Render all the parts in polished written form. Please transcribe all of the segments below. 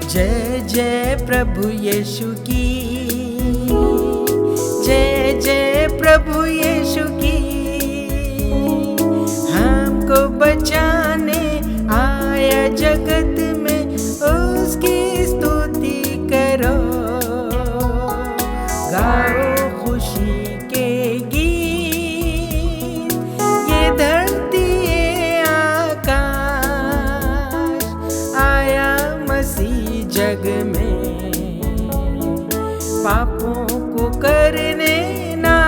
जय जय प्रभु यीशु की, जय जय प्रभु यीशु की। हमको बचाने आया जगत में, उसकी स्तुति करो। गाओ खुशी के गीत, ये धरती आकाश, आया मसीह जग में, पापों को करने नाश।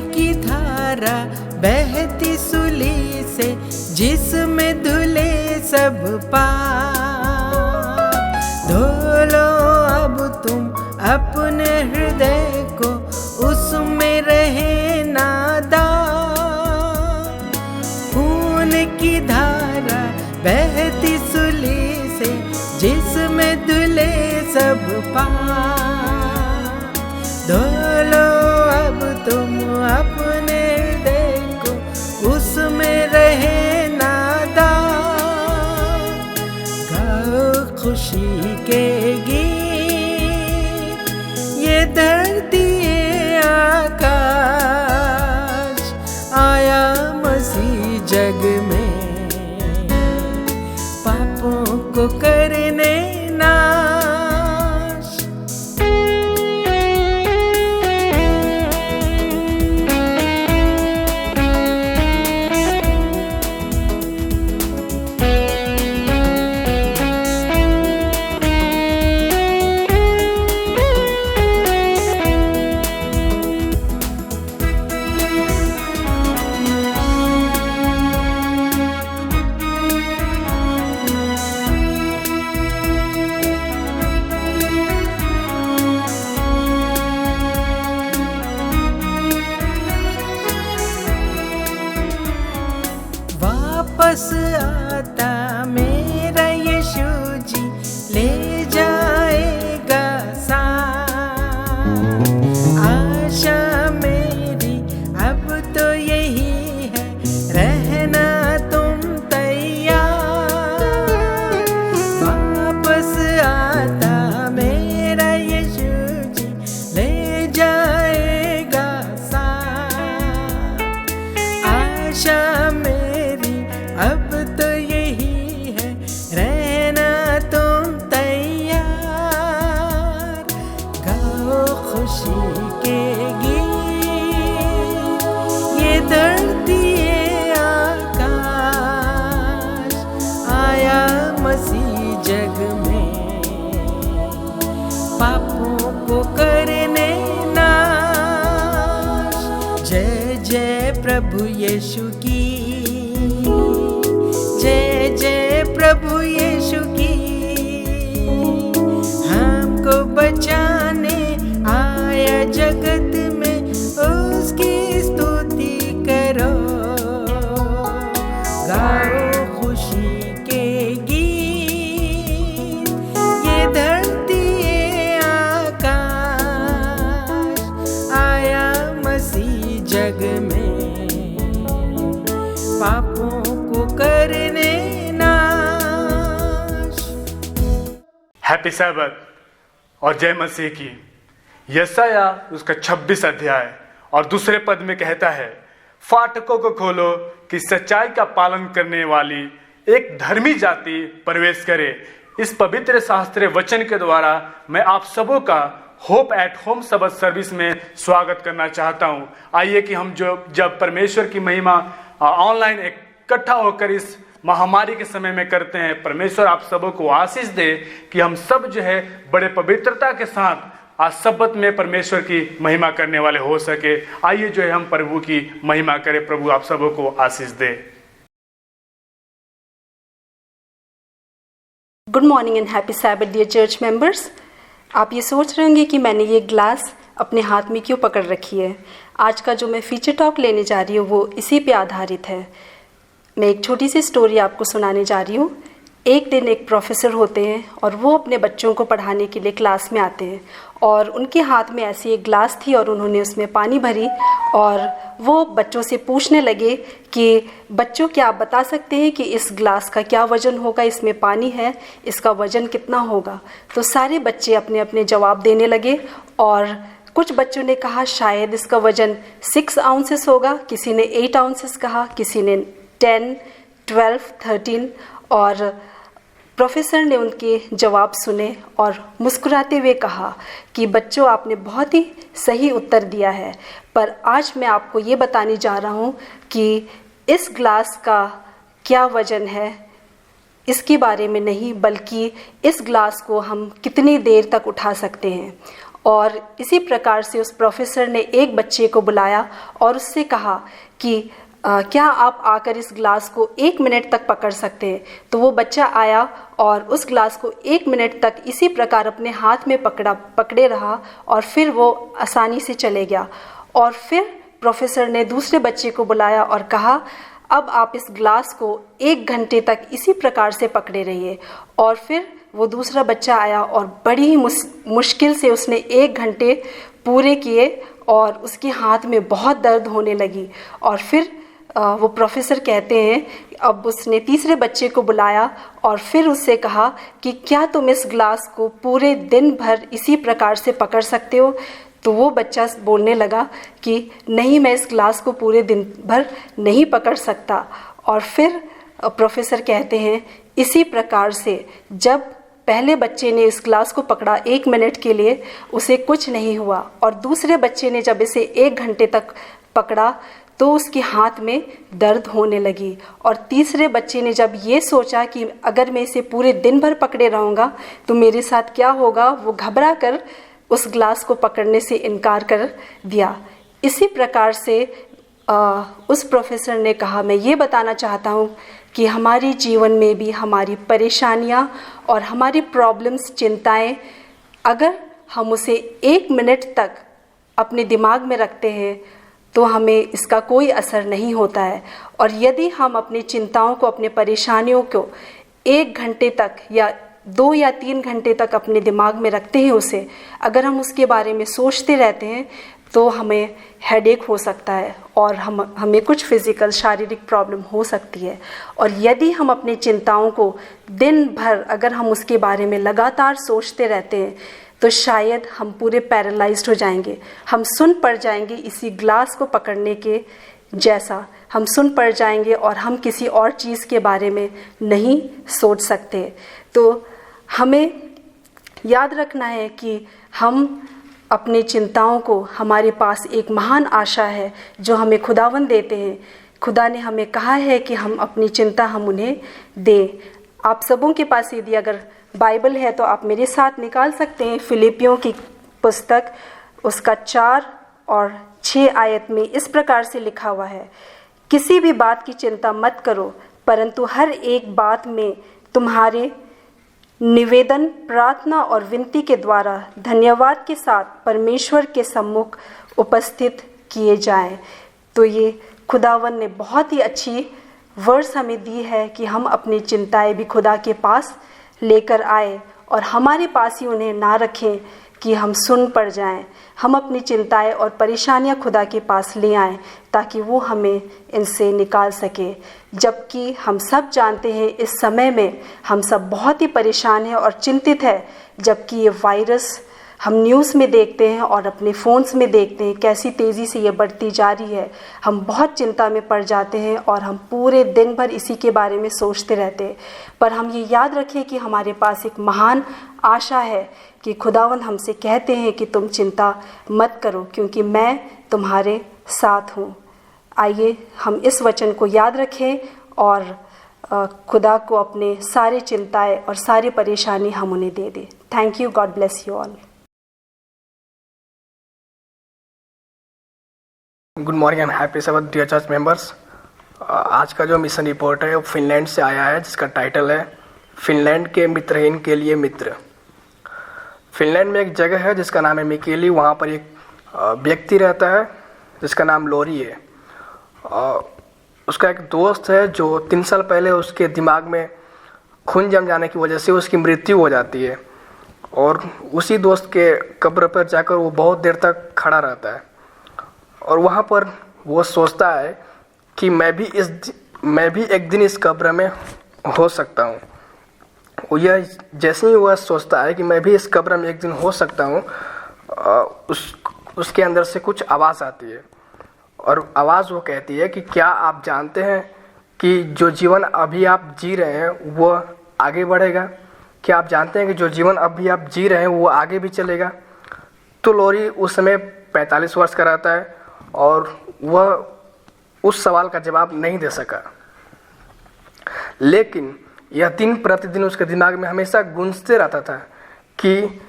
की धारा बहती सूली से, जिसमें धुले सब पाप। धो लो अब तुम अपने हृदय को, उसमें रहे नादाग। खून की धारा बहती सूली से, जिसमें धुले सब पाप। धो लो अब तुम अपने हृदय को, उसमें रहे नादाग। गाओ खुशी के गीत, ये धरती आकाश, आया मसीह जग में, पापों को करने नाश। वापस आता मेरा यीशु जी, ले जाएगा साथ। आशा मेरी अब तो यही है, रहना तुम तैयार। वापस आता मेरा यीशु जी, ले जाएगा साथ। आशा अब तो यही है, रहना तुम तैयार। गाओ खुशी के गीत, ये धरती आकाश, आया मसीह जग में, पापों को करने नाश। जय जय प्रभु यीशु की, जय जय प्रभु यीशु की। हमको बचाने आया जगत में, उसकी स्तुति करो। गाओ खुशी के गीत, ये धरती आकाश, आया मसीह जग में, पापों को करने नाश। हैप्पी सैबत और जय मसीह की। यशाया उसका 26 अध्याय और दूसरे पद में कहता है, फाटकों को खोलो कि सच्चाई का पालन करने वाली एक धर्मी जाति प्रवेश करे। इस पवित्र शास्त्रीय वचन के द्वारा मैं आप सबों का होप एट होम सबद सर्विस में स्वागत करना चाहता हूं। आइए कि हम जब परमेश्वर की महिमा ऑनलाइन इकट्ठा होकर इस महामारी के समय में करते हैं, परमेश्वर आप सबों को आशीष दे कि हम सब जो है बड़े पवित्रता के साथ आज सब्बत में परमेश्वर की महिमा करने वाले हो सके। आइए जो है हम प्रभु की महिमा करें। प्रभु आप सबों को आशीष दे। Good morning and happy Sabbath dear church members. आप ये सोच रहे होंगे कि मैंने ये ग्लास अपने हाथ में क्यों पकड़ रखी है। आज का जो मैं फीचर टॉक लेने जा रही हूँ वो इसी पे आधारित है। मैं एक छोटी सी स्टोरी आपको सुनाने जा रही हूँ। एक दिन एक प्रोफेसर होते हैं और वो अपने बच्चों को पढ़ाने के लिए क्लास में आते हैं और उनके हाथ में ऐसी एक ग्लास थी और उन्होंने उसमें पानी भरी और वो बच्चों से पूछने लगे कि बच्चों क्या आप बता सकते हैं कि इस ग्लास का क्या वज़न होगा, इसमें पानी है, इसका वज़न कितना होगा। तो सारे बच्चे अपने अपने जवाब देने लगे और कुछ बच्चों ने कहा शायद इसका वज़न 6 आउंसेस होगा, किसी ने 8 आउंसेस कहा, किसी ने 10, 12, 13 और प्रोफेसर ने उनके जवाब सुने और मुस्कुराते हुए कहा कि बच्चों आपने बहुत ही सही उत्तर दिया है, पर आज मैं आपको ये बताने जा रहा हूँ कि इस ग्लास का क्या वज़न है, इसके बारे में नहीं, बल्कि इस ग्लास को हम कितनी देर तक उठा सकते हैं। और इसी प्रकार से उस प्रोफेसर ने एक बच्चे को बुलाया और उससे कहा कि क्या आप आकर इस ग्लास को 1 मिनट तक पकड़ सकते हैं। तो वो बच्चा आया और उस ग्लास को 1 मिनट तक इसी प्रकार अपने हाथ में पकड़े रहा और फिर वो आसानी से चले गया। और फिर प्रोफेसर ने दूसरे बच्चे को बुलाया और कहा अब आप इस ग्लास को 1 घंटे तक इसी प्रकार से पकड़े रहिए। और फिर वो दूसरा बच्चा आया और बड़ी ही मुश्किल से उसने 1 घंटे पूरे किए और उसके हाथ में बहुत दर्द होने लगी। और फिर वो प्रोफेसर कहते हैं अब उसने तीसरे बच्चे को बुलाया और फिर उससे कहा कि क्या तुम इस ग्लास को पूरे दिन भर इसी प्रकार से पकड़ सकते हो। तो वो बच्चा बोलने लगा कि नहीं, मैं इस ग्लास को पूरे दिन भर नहीं पकड़ सकता। और फिर प्रोफेसर कहते हैं इसी प्रकार से जब पहले बच्चे ने इस ग्लास को पकड़ा 1 मिनट के लिए उसे कुछ नहीं हुआ और दूसरे बच्चे ने जब इसे 1 घंटे तक पकड़ा तो उसके हाथ में दर्द होने लगी। और तीसरे बच्चे ने जब ये सोचा कि अगर मैं इसे पूरे दिन भर पकड़े रहूँगा तो मेरे साथ क्या होगा, वो घबरा कर उस ग्लास को पकड़ने से इनकार कर दिया। इसी प्रकार से उस प्रोफेसर ने कहा मैं ये बताना चाहता हूँ कि हमारे जीवन में भी हमारी परेशानियाँ और हमारी प्रॉब्लम्स, चिंताएं, अगर हम उसे 1 मिनट तक अपने दिमाग में रखते हैं तो हमें इसका कोई असर नहीं होता है। और यदि हम अपनी चिंताओं को, अपने परेशानियों को 1 घंटे तक या 2 या 3 घंटे तक अपने दिमाग में रखते हैं, उसे अगर हम उसके बारे में सोचते रहते हैं तो हमें हेडेक हो सकता है और हमें कुछ फिज़िकल, शारीरिक प्रॉब्लम हो सकती है। और यदि हम अपनी चिंताओं को दिन भर अगर हम उसके बारे में लगातार सोचते रहते हैं तो शायद हम पूरे पैरालाइज्ड हो जाएंगे, हम सुन पड़ जाएंगे इसी ग्लास को पकड़ने के जैसा, हम सुन पड़ जाएंगे और हम किसी और चीज़ के बारे में नहीं सोच सकते। तो हमें याद रखना है कि हम अपनी चिंताओं को, हमारे पास एक महान आशा है जो हमें खुदावंद देते हैं। खुदा ने हमें कहा है कि हम अपनी चिंता हम उन्हें दें। आप सबों के पास यदि अगर बाइबल है तो आप मेरे साथ निकाल सकते हैं फिलिपियों की पुस्तक, उसका 4 और 6 आयत में इस प्रकार से लिखा हुआ है, किसी भी बात की चिंता मत करो, परंतु हर एक बात में तुम्हारे निवेदन, प्रार्थना और विनती के द्वारा धन्यवाद के साथ परमेश्वर के सम्मुख उपस्थित किए जाएं। तो ये खुदावन ने बहुत ही अच्छी वर्ड्स हमें दी है कि हम अपनी चिंताएं भी खुदा के पास लेकर आए और हमारे पास ही उन्हें ना रखें कि हम सुन पड़ जाएं। हम अपनी चिंताएं और परेशानियां खुदा के पास ले आएं ताकि वो हमें इनसे निकाल सके। जबकि हम सब जानते हैं इस समय में हम सब बहुत ही परेशान हैं और चिंतित हैं, जबकि ये वायरस हम न्यूज़ में देखते हैं और अपने फ़ोन्स में देखते हैं कैसी तेज़ी से ये बढ़ती जा रही है। हम बहुत चिंता में पड़ जाते हैं और हम पूरे दिन भर इसी के बारे में सोचते रहते हैं। पर हम ये याद रखें कि हमारे पास एक महान आशा है कि खुदावंद हमसे कहते हैं कि तुम चिंता मत करो क्योंकि मैं तुम्हारे साथ हूँ। आइए हम इस वचन को याद रखें और खुदा को अपने सारे चिंताएं और सारी परेशानी हम उन्हें दे दें। Thank you. God bless you all. Good morning and happy Sabbath dear church members. आज का जो मिशन रिपोर्ट है वो फिनलैंड से आया है जिसका टाइटल है फिनलैंड के मित्रहीन के लिए मित्र। फिनलैंड में एक जगह है जिसका नाम है मिकेली। वहाँ पर एक व्यक्ति रहता है जिसका नाम लोरी है। उसका एक दोस्त है जो 3 साल पहले उसके दिमाग में खून जम जाने की वजह से उसकी मृत्यु हो जाती है, और उसी दोस्त के कब्र पर जाकर वो बहुत देर तक खड़ा रहता है। और वहाँ पर वो सोचता है कि मैं भी एक दिन इस कब्र में हो सकता हूँ। यह जैसे ही वह सोचता है कि मैं भी इस कब्र में एक दिन हो सकता हूँ, उसके अंदर से कुछ आवाज़ आती है, और आवाज़ वो कहती है कि क्या आप जानते हैं कि जो जीवन अभी आप जी रहे हैं वो आगे बढ़ेगा? क्या आप जानते हैं कि जो जीवन अभी आप जी रहे हैं वो आगे भी चलेगा? तो लोरी उस समय 45 वर्ष का रहता है, और वह उस सवाल का जवाब नहीं दे सका। लेकिन यह दिन प्रतिदिन उसके दिमाग में हमेशा गूंजते रहता था कि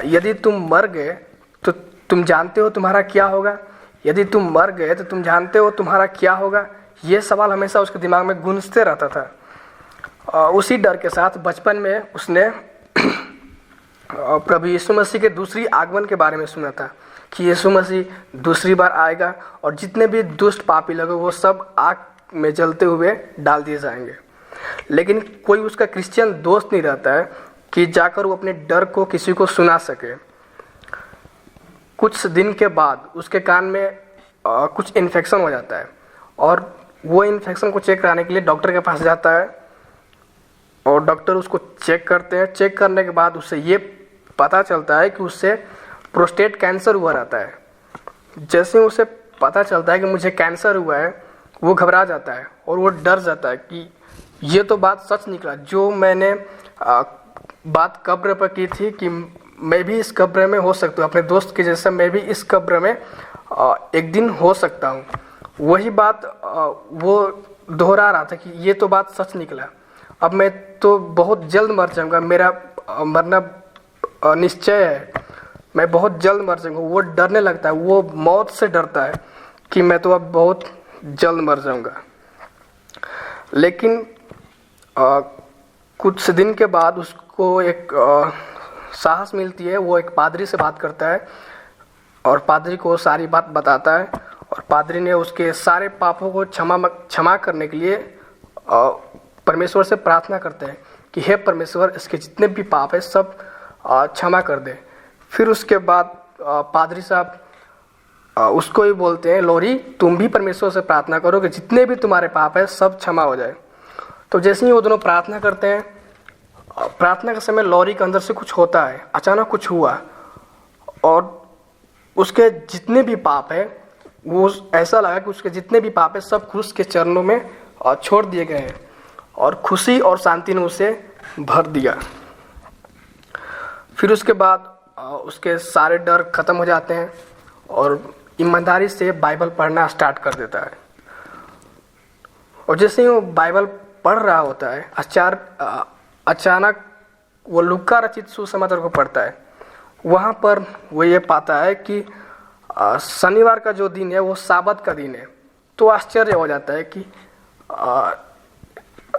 यदि तुम मर गए तो तुम जानते हो तुम्हारा क्या होगा? यदि तुम मर गए तो तुम जानते हो तुम्हारा क्या होगा? ये सवाल हमेशा उसके दिमाग में गूंजते रहता था। उसी डर के साथ बचपन में उसने प्रभु यीशु मसीह के दूसरी आगमन के बारे में सुना था कि यीशु मसीह दूसरी बार आएगा और जितने भी दुष्ट पापी लोग वो सब आग में जलते हुए डाल दिए जाएंगे। लेकिन कोई उसका क्रिश्चियन दोस्त नहीं रहता है कि जाकर वो अपने डर को किसी को सुना सके। कुछ दिन के बाद उसके कान में कुछ इन्फेक्शन हो जाता है, और वो इन्फेक्शन को चेक कराने के लिए डॉक्टर के पास जाता है, और डॉक्टर उसको चेक करते हैं। चेक करने के बाद उससे ये पता चलता है कि उससे प्रोस्टेट कैंसर हुआ रहता है। जैसे उसे पता चलता है कि मुझे कैंसर हुआ है, वो घबरा जाता है और वो डर जाता है कि ये तो बात सच निकला जो मैंने बात कब्र पर की थी कि मैं भी इस कब्र में हो सकता हूँ, अपने दोस्त के जैसा मैं भी इस कब्र में एक दिन हो सकता हूँ। वही बात वो दोहरा रहा था कि ये तो बात सच निकला, अब मैं तो बहुत जल्द मर जाऊँगा, मेरा मरना निश्चय है, मैं बहुत जल्द मर जाऊँगा। वो डरने लगता है, वो मौत से डरता है कि मैं तो अब बहुत जल्द मर जाऊँगा। लेकिन कुछ दिन के बाद उसको एक साहस मिलती है। वो एक पादरी से बात करता है और पादरी को सारी बात बताता है, और पादरी ने उसके सारे पापों को क्षमा करने के लिए परमेश्वर से प्रार्थना करते हैं कि हे परमेश्वर, इसके जितने भी पाप है सब क्षमा कर दे। फिर उसके बाद पादरी साहब उसको ही बोलते हैं, लोरी तुम भी परमेश्वर से प्रार्थना करो कि जितने भी तुम्हारे पाप है सब क्षमा हो जाए। तो जैसे ही वो दोनों प्रार्थना करते हैं, प्रार्थना के समय लोरी के अंदर से कुछ होता है, अचानक कुछ हुआ, और उसके जितने भी पाप है वो ऐसा लगा कि उसके जितने भी पाप है सब क्रूस के चरणों में छोड़ दिए गए हैं, और खुशी और शांति ने उसे भर दिया। फिर उसके बाद उसके सारे डर खत्म हो जाते हैं और ईमानदारी से बाइबल पढ़ना स्टार्ट कर देता है। और जैसे ही वो बाइबल पढ़ रहा होता है, अचानक वो लूका रचित सुसमाचार को पढ़ता है। वहाँ पर वो ये पाता है कि शनिवार का जो दिन है वो साबत का दिन है। तो आश्चर्य हो जाता है कि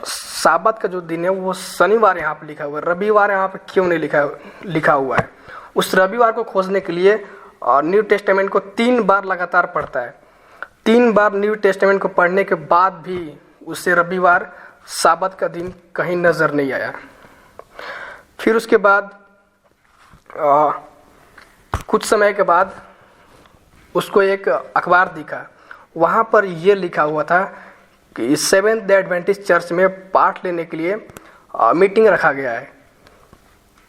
साबत का जो दिन है वो शनिवार यहाँ पे लिखा हुआ है, रविवार यहाँ पे क्यों नहीं लिखा हुआ है। उस रविवार को खोजने के लिए न्यू टेस्टामेंट को 3 बार लगातार पढ़ता है। 3 बार न्यू टेस्टामेंट को पढ़ने के बाद भी उसे रविवार साबत का दिन कहीं नज़र नहीं आया। फिर उसके बाद कुछ समय के बाद उसको एक अखबार दिखा। वहाँ पर यह लिखा हुआ था कि सेवेंथ डे एडवेंटिस्ट चर्च में पाठ लेने के लिए मीटिंग रखा गया है।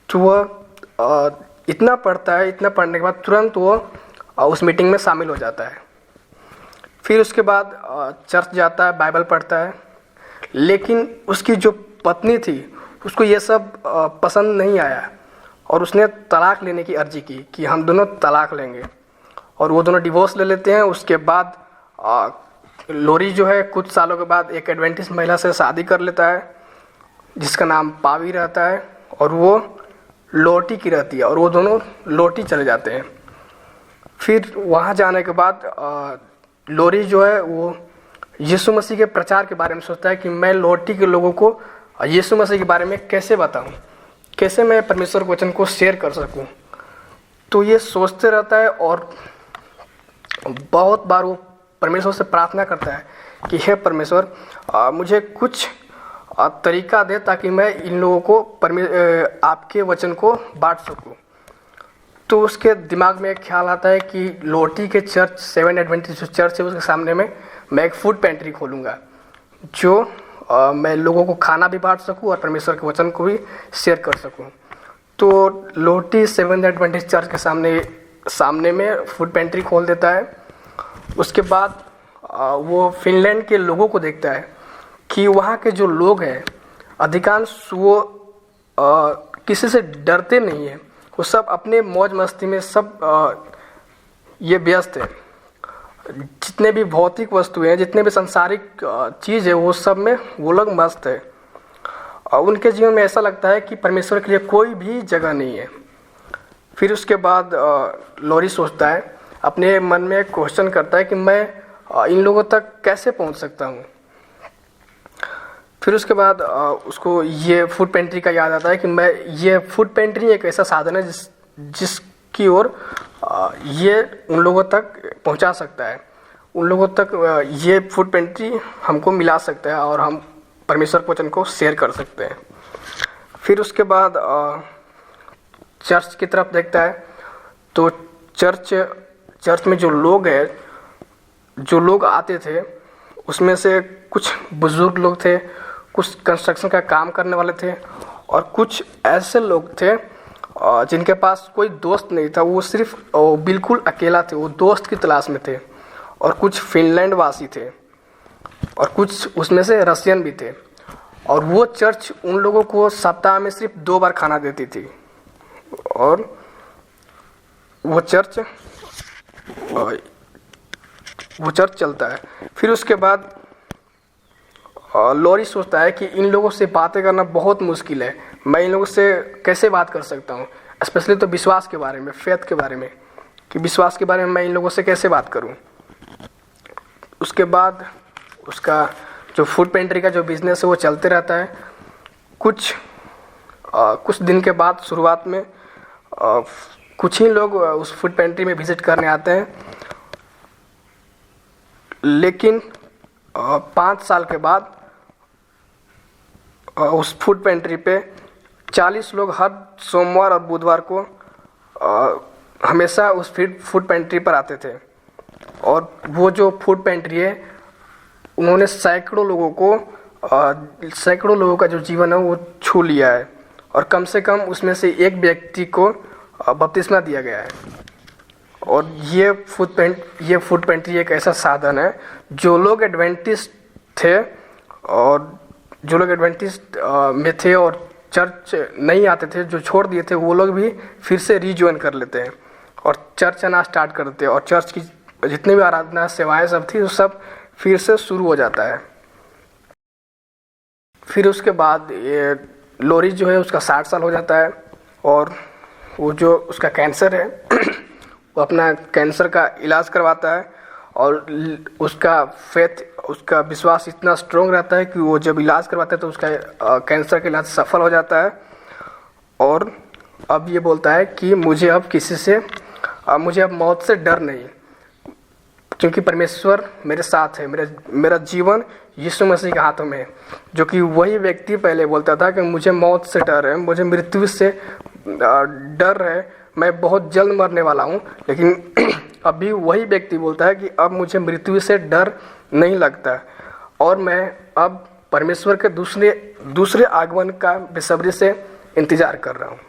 तो वह इतना पढ़ता है, इतना पढ़ने के बाद तुरंत वो उस मीटिंग में शामिल हो जाता है। फिर उसके बाद चर्च जाता है, बाइबल पढ़ता है। लेकिन उसकी जो पत्नी थी उसको ये सब पसंद नहीं आया, और उसने तलाक लेने की अर्जी की कि हम दोनों तलाक लेंगे, और वो दोनों डिवोर्स ले लेते हैं। उसके बाद लोरी जो है कुछ सालों के बाद एक एडवेंटिस्ट महिला से शादी कर लेता है जिसका नाम पावी रहता है, और वो लोटी की रहती है, और वो दोनों लोटी चले जाते हैं। फिर वहाँ जाने के बाद लोरी जो है वो यीशु मसीह के प्रचार के बारे में सोचता है कि मैं लोटी के लोगों को यीशु मसीह के बारे में कैसे बताऊं, कैसे मैं परमेश्वर के वचन को शेयर कर सकूं। तो ये सोचते रहता है और बहुत बार वो परमेश्वर से प्रार्थना करता है कि हे परमेश्वर, मुझे कुछ तरीका दे ताकि मैं इन लोगों को आपके वचन को बांट सकूं। तो उसके दिमाग में एक ख्याल आता है कि लोटी के चर्च, सेवन एडवेंटिस्ट जो चर्च है उसके सामने में मैं एक फूड पेंट्री खोलूँगा, जो मैं लोगों को खाना भी बांट सकूं और परमेश्वर के वचन को भी शेयर कर सकूं। तो लोटी सेवन एडवेंटिस्ट चर्च के सामने में फूड पेंट्री खोल देता है। उसके बाद वो फिनलैंड के लोगों को देखता है कि वहाँ के जो लोग हैं अधिकांश वो किसी से डरते नहीं हैं, वो सब अपने मौज मस्ती में सब ये व्यस्त है। जितने भी भौतिक वस्तुएं हैं, जितने भी सांसारिक चीज़ है, वो सब में वो लोग मस्त है। और उनके जीवन में ऐसा लगता है कि परमेश्वर के लिए कोई भी जगह नहीं है। फिर उसके बाद लॉरी सोचता है, अपने मन में एक क्वेश्चन करता है कि मैं इन लोगों तक कैसे पहुंच सकता हूं। फिर उसके बाद उसको ये फूड पेंट्री का याद आता है कि मैं ये फूड पेंट्री एक ऐसा साधन है जिसकी ओर ये उन लोगों तक पहुंचा सकता है, उन लोगों तक ये फूड पेंट्री हमको मिला सकता है और हम परमेश्वर के वचन को शेयर कर सकते हैं। फिर उसके बाद चर्च की तरफ देखता है। तो चर्च में जो लोग हैं, जो लोग आते थे, उसमें से कुछ बुजुर्ग लोग थे, कुछ कंस्ट्रक्शन का काम करने वाले थे और कुछ ऐसे लोग थे जिनके पास कोई दोस्त नहीं था, वो सिर्फ बिल्कुल अकेला थे, वो दोस्त की तलाश में थे। और कुछ फिनलैंड वासी थे और कुछ उसमें से रशियन भी थे। और वो चर्च उन लोगों को सप्ताह में सिर्फ 2 बार खाना देती थी। और वो चर्च चलता है। फिर उसके बाद लॉरी सोचता है कि इन लोगों से बातें करना बहुत मुश्किल है, मैं इन लोगों से कैसे बात कर सकता हूँ, स्पेशली तो विश्वास के बारे में, फेथ के बारे में, कि विश्वास के बारे में मैं इन लोगों से कैसे बात करूँ। उसके बाद उसका जो फूड पेंट्री का जो बिज़नेस है वो चलते रहता है। कुछ दिन के बाद शुरुआत में कुछ ही लोग उस फूड पेंट्री में विज़िट करने आते हैं, लेकिन 5 साल के बाद उस फूड पेंट्री पे 40 लोग हर सोमवार और बुधवार को हमेशा उस फूड पेंट्री पर आते थे। और वो जो फूड पेंट्री है, उन्होंने सैकड़ों लोगों का जो जीवन है वो छू लिया है। और कम से कम उसमें से एक व्यक्ति को बपतिस्मा दिया गया है। और ये फूड पेंट्री एक ऐसा साधन है, जो लोग एडवेंटिस्ट थे और जो लोग एडवेंटिस्ट में थे और चर्च नहीं आते थे, जो छोड़ दिए थे, वो लोग भी फिर से रीजॉइन कर लेते हैं और चर्च आना स्टार्ट कर देते हैं। और चर्च की जितनी भी आराधना सेवाएं सब थी, वो सब फिर से शुरू हो जाता है। फिर उसके बाद ये लॉरी जो है उसका 60 साल हो जाता है और वो जो उसका कैंसर है वो अपना कैंसर का इलाज करवाता है। और उसका फेथ, उसका विश्वास इतना स्ट्रॉन्ग रहता है कि वो जब इलाज करवाता है तो उसका कैंसर का इलाज सफल हो जाता है। और अब ये बोलता है कि मुझे अब मौत से डर नहीं, क्योंकि परमेश्वर मेरे साथ है। मेरा जीवन यीशु मसीह के हाथों में है। जो कि वही व्यक्ति पहले बोलता था कि मुझे मौत से डर है, मुझे मृत्यु से डर है, मैं बहुत जल्द मरने वाला हूँ। लेकिन अभी वही व्यक्ति बोलता है कि अब मुझे मृत्यु से डर नहीं लगता और मैं अब परमेश्वर के दूसरे आगमन का बेसब्री से इंतजार कर रहा हूँ।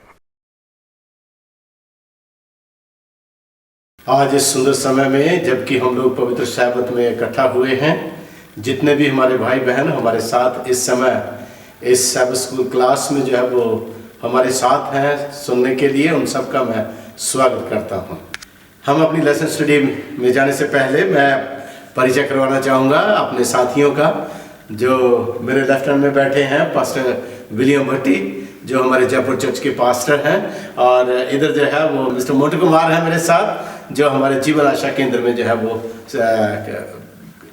आज इस सुंदर समय में जबकि हम लोग पवित्र सब्त में इकट्ठा हुए हैं, जितने भी हमारे भाई बहन हमारे साथ इस समय इस सब्त स्कूल क्लास में जो है वो हमारे साथ हैं सुनने के लिए, उन सब का मैं स्वागत करता हूं। हम अपनी लेसन स्टडी में जाने से पहले मैं परिचय करवाना चाहूँगा अपने साथियों का, जो मेरे लेफ्ट हैंड में बैठे हैं पास्टर विलियम भट्टी, जो हमारे जयपुर चर्च के पास्टर हैं। और इधर जो है वो मिस्टर मोटू कुमार हैं मेरे साथ, जो हमारे जीवन आशा केंद्र में जो है वो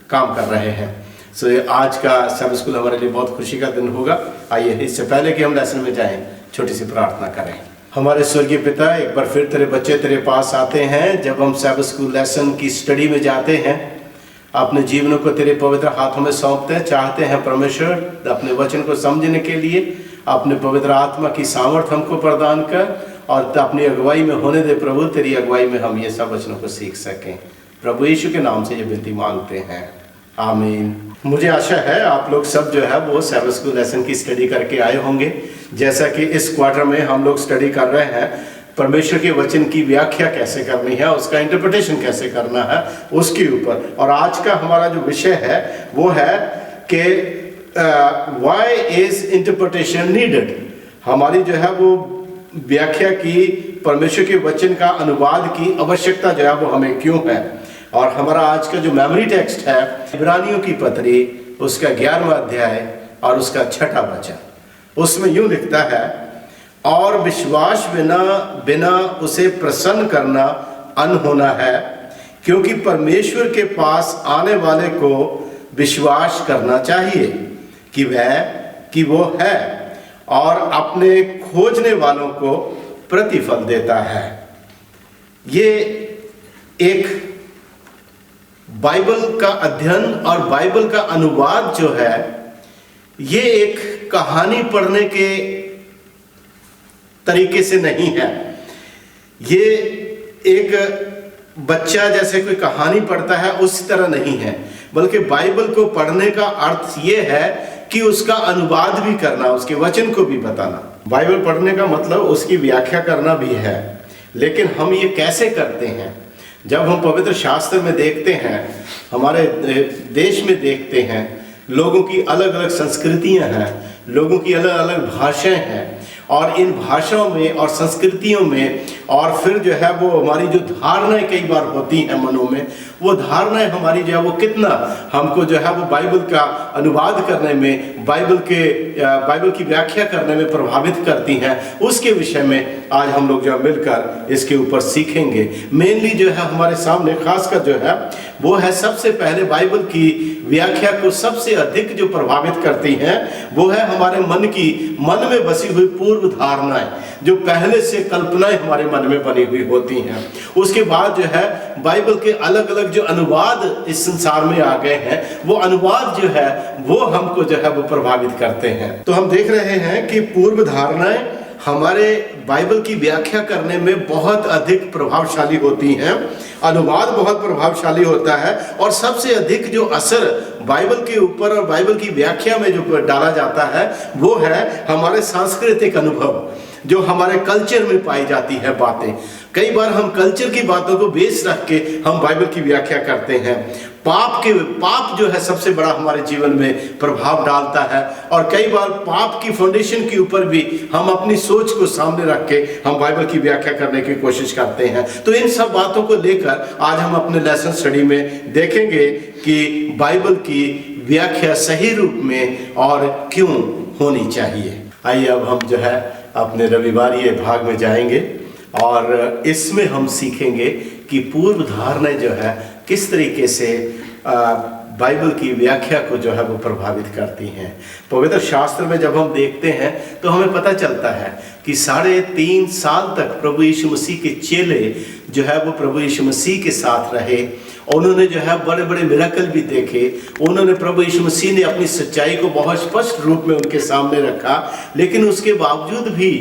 काम कर रहे हैं। सो ये आज का सब स्कूल हमारे लिए बहुत खुशी का दिन होगा। आइए इससे पहले कि हम लेसन में जाएं, छोटी सी प्रार्थना करें। हमारे स्वर्गीय पिता, एक बार फिर तेरे बच्चे तेरे पास आते हैं। जब हम सब स्कूल लेसन की स्टडी में जाते हैं, अपने जीवनों को तेरे पवित्र हाथों में सौंपते हैं। चाहते हैं परमेश्वर अपने वचन को समझने के लिए अपने पवित्र आत्मा की सामर्थ हमको प्रदान कर और अपनी अगुवाई में होने दे प्रभु। तेरी अगुवाई में हम ये सब वचनों को सीख सकें। प्रभु यीशु के नाम से ये विनती मांगते हैं, आमीन। मुझे आशा है आप लोग सब जो है वो सबेथ स्कूल लेसन की स्टडी करके आए होंगे। जैसा कि इस क्वार्टर में हम लोग स्टडी कर रहे हैं परमेश्वर के वचन की व्याख्या कैसे करनी है, उसका इंटरप्रिटेशन कैसे करना है उसके ऊपर। और आज का हमारा जो विषय है वो है कि व्हाई इज इंटरप्रिटेशन नीडेड। हमारी जो है वो व्याख्या की, परमेश्वर के वचन का अनुवाद की आवश्यकता जो है वो हमें क्यों है। और हमारा आज का जो मेमोरी टेक्स्ट है इब्रानियों की पत्री, उसका 11वां अध्याय और उसका 6वां वचन। उसमें यूं लिखता है, और विश्वास बिना उसे प्रसन्न करना अनहोना है, क्योंकि परमेश्वर के पास आने वाले को विश्वास करना चाहिए कि वो है और अपने खोजने वालों को प्रतिफल देता है। ये एक बाइबल का अध्ययन और बाइबल का अनुवाद जो है, ये एक कहानी पढ़ने के तरीके से नहीं है। ये एक बच्चा जैसे कोई कहानी पढ़ता है उस तरह नहीं है, बल्कि बाइबल को पढ़ने का अर्थ ये है कि उसका अनुवाद भी करना, उसके वचन को भी बताना। बाइबल पढ़ने का मतलब उसकी व्याख्या करना भी है। लेकिन हम ये कैसे करते हैं? जब हम पवित्र शास्त्र में देखते हैं, हमारे देश में देखते हैं, लोगों की अलग अलग संस्कृतियां हैं, लोगों की अलग अलग भाषाएं हैं, और इन भाषाओं में और संस्कृतियों में और फिर जो है वो हमारी जो धारणाएं कई बार होती हैं मनों में, वो धारणाएं हमारी जो है वो कितना हमको जो है वो बाइबल का अनुवाद करने में, बाइबल की व्याख्या करने में प्रभावित करती हैं, उसके विषय में आज हम लोग जो है मिलकर इसके ऊपर सीखेंगे। मेनली जो है हमारे सामने खासकर जो है वो है, सबसे पहले बाइबल की व्याख्या को सबसे अधिक जो प्रभावित करती हैं वो है हमारे मन में बसी हुई पूर्व धारणाएं, जो पहले से कल्पनाएं हमारे मन में बनी हुई होती हैं। उसके बाद जो है बाइबल के अलग अलग जो अनुवाद इस संसार में आ गए हैं, वो अनुवाद जो है वो हमको जो है वो प्रभावित करते हैं। तो हम देख रहे हैं कि पूर्व धारणाएं हमारे बाइबल की व्याख्या करने में बहुत अधिक प्रभावशाली होती हैं, अनुवाद बहुत प्रभावशाली होता है, और सबसे अधिक जो असर बाइबल के ऊपर और बाइबल की व्याख्या में जो डाला जाता है वो है हमारे सांस्कृतिक अनुभव, जो हमारे कल्चर में पाई जाती है बातें। कई बार हम कल्चर की बातों को बेस रख के हम बाइबल की व्याख्या करते हैं। पाप जो है सबसे बड़ा हमारे जीवन में प्रभाव डालता है, और कई बार पाप की फाउंडेशन के ऊपर भी हम अपनी सोच को सामने रख के हम बाइबल की व्याख्या करने की कोशिश करते हैं। तो इन सब बातों को लेकर आज हम अपने लेसन स्टडी में देखेंगे कि बाइबल की व्याख्या सही रूप में और क्यों होनी चाहिए। आइए अब हम जो है अपने रविवारी भाग में जाएंगे और इसमें हम सीखेंगे कि पूर्व धारणाएं जो है किस तरीके से बाइबल की व्याख्या को जो है वो प्रभावित करती हैं। पवित्र शास्त्र में जब हम देखते हैं तो हमें पता चलता है कि 3.5 साल तक प्रभु यीशु मसीह के चेले जो है वो प्रभु यीशु मसीह के साथ रहे। उन्होंने जो है बड़े बड़े मिरेकल भी देखे। उन्होंने प्रभु यीशु मसीह ने अपनी सच्चाई को बहुत स्पष्ट रूप में उनके सामने रखा, लेकिन उसके बावजूद भी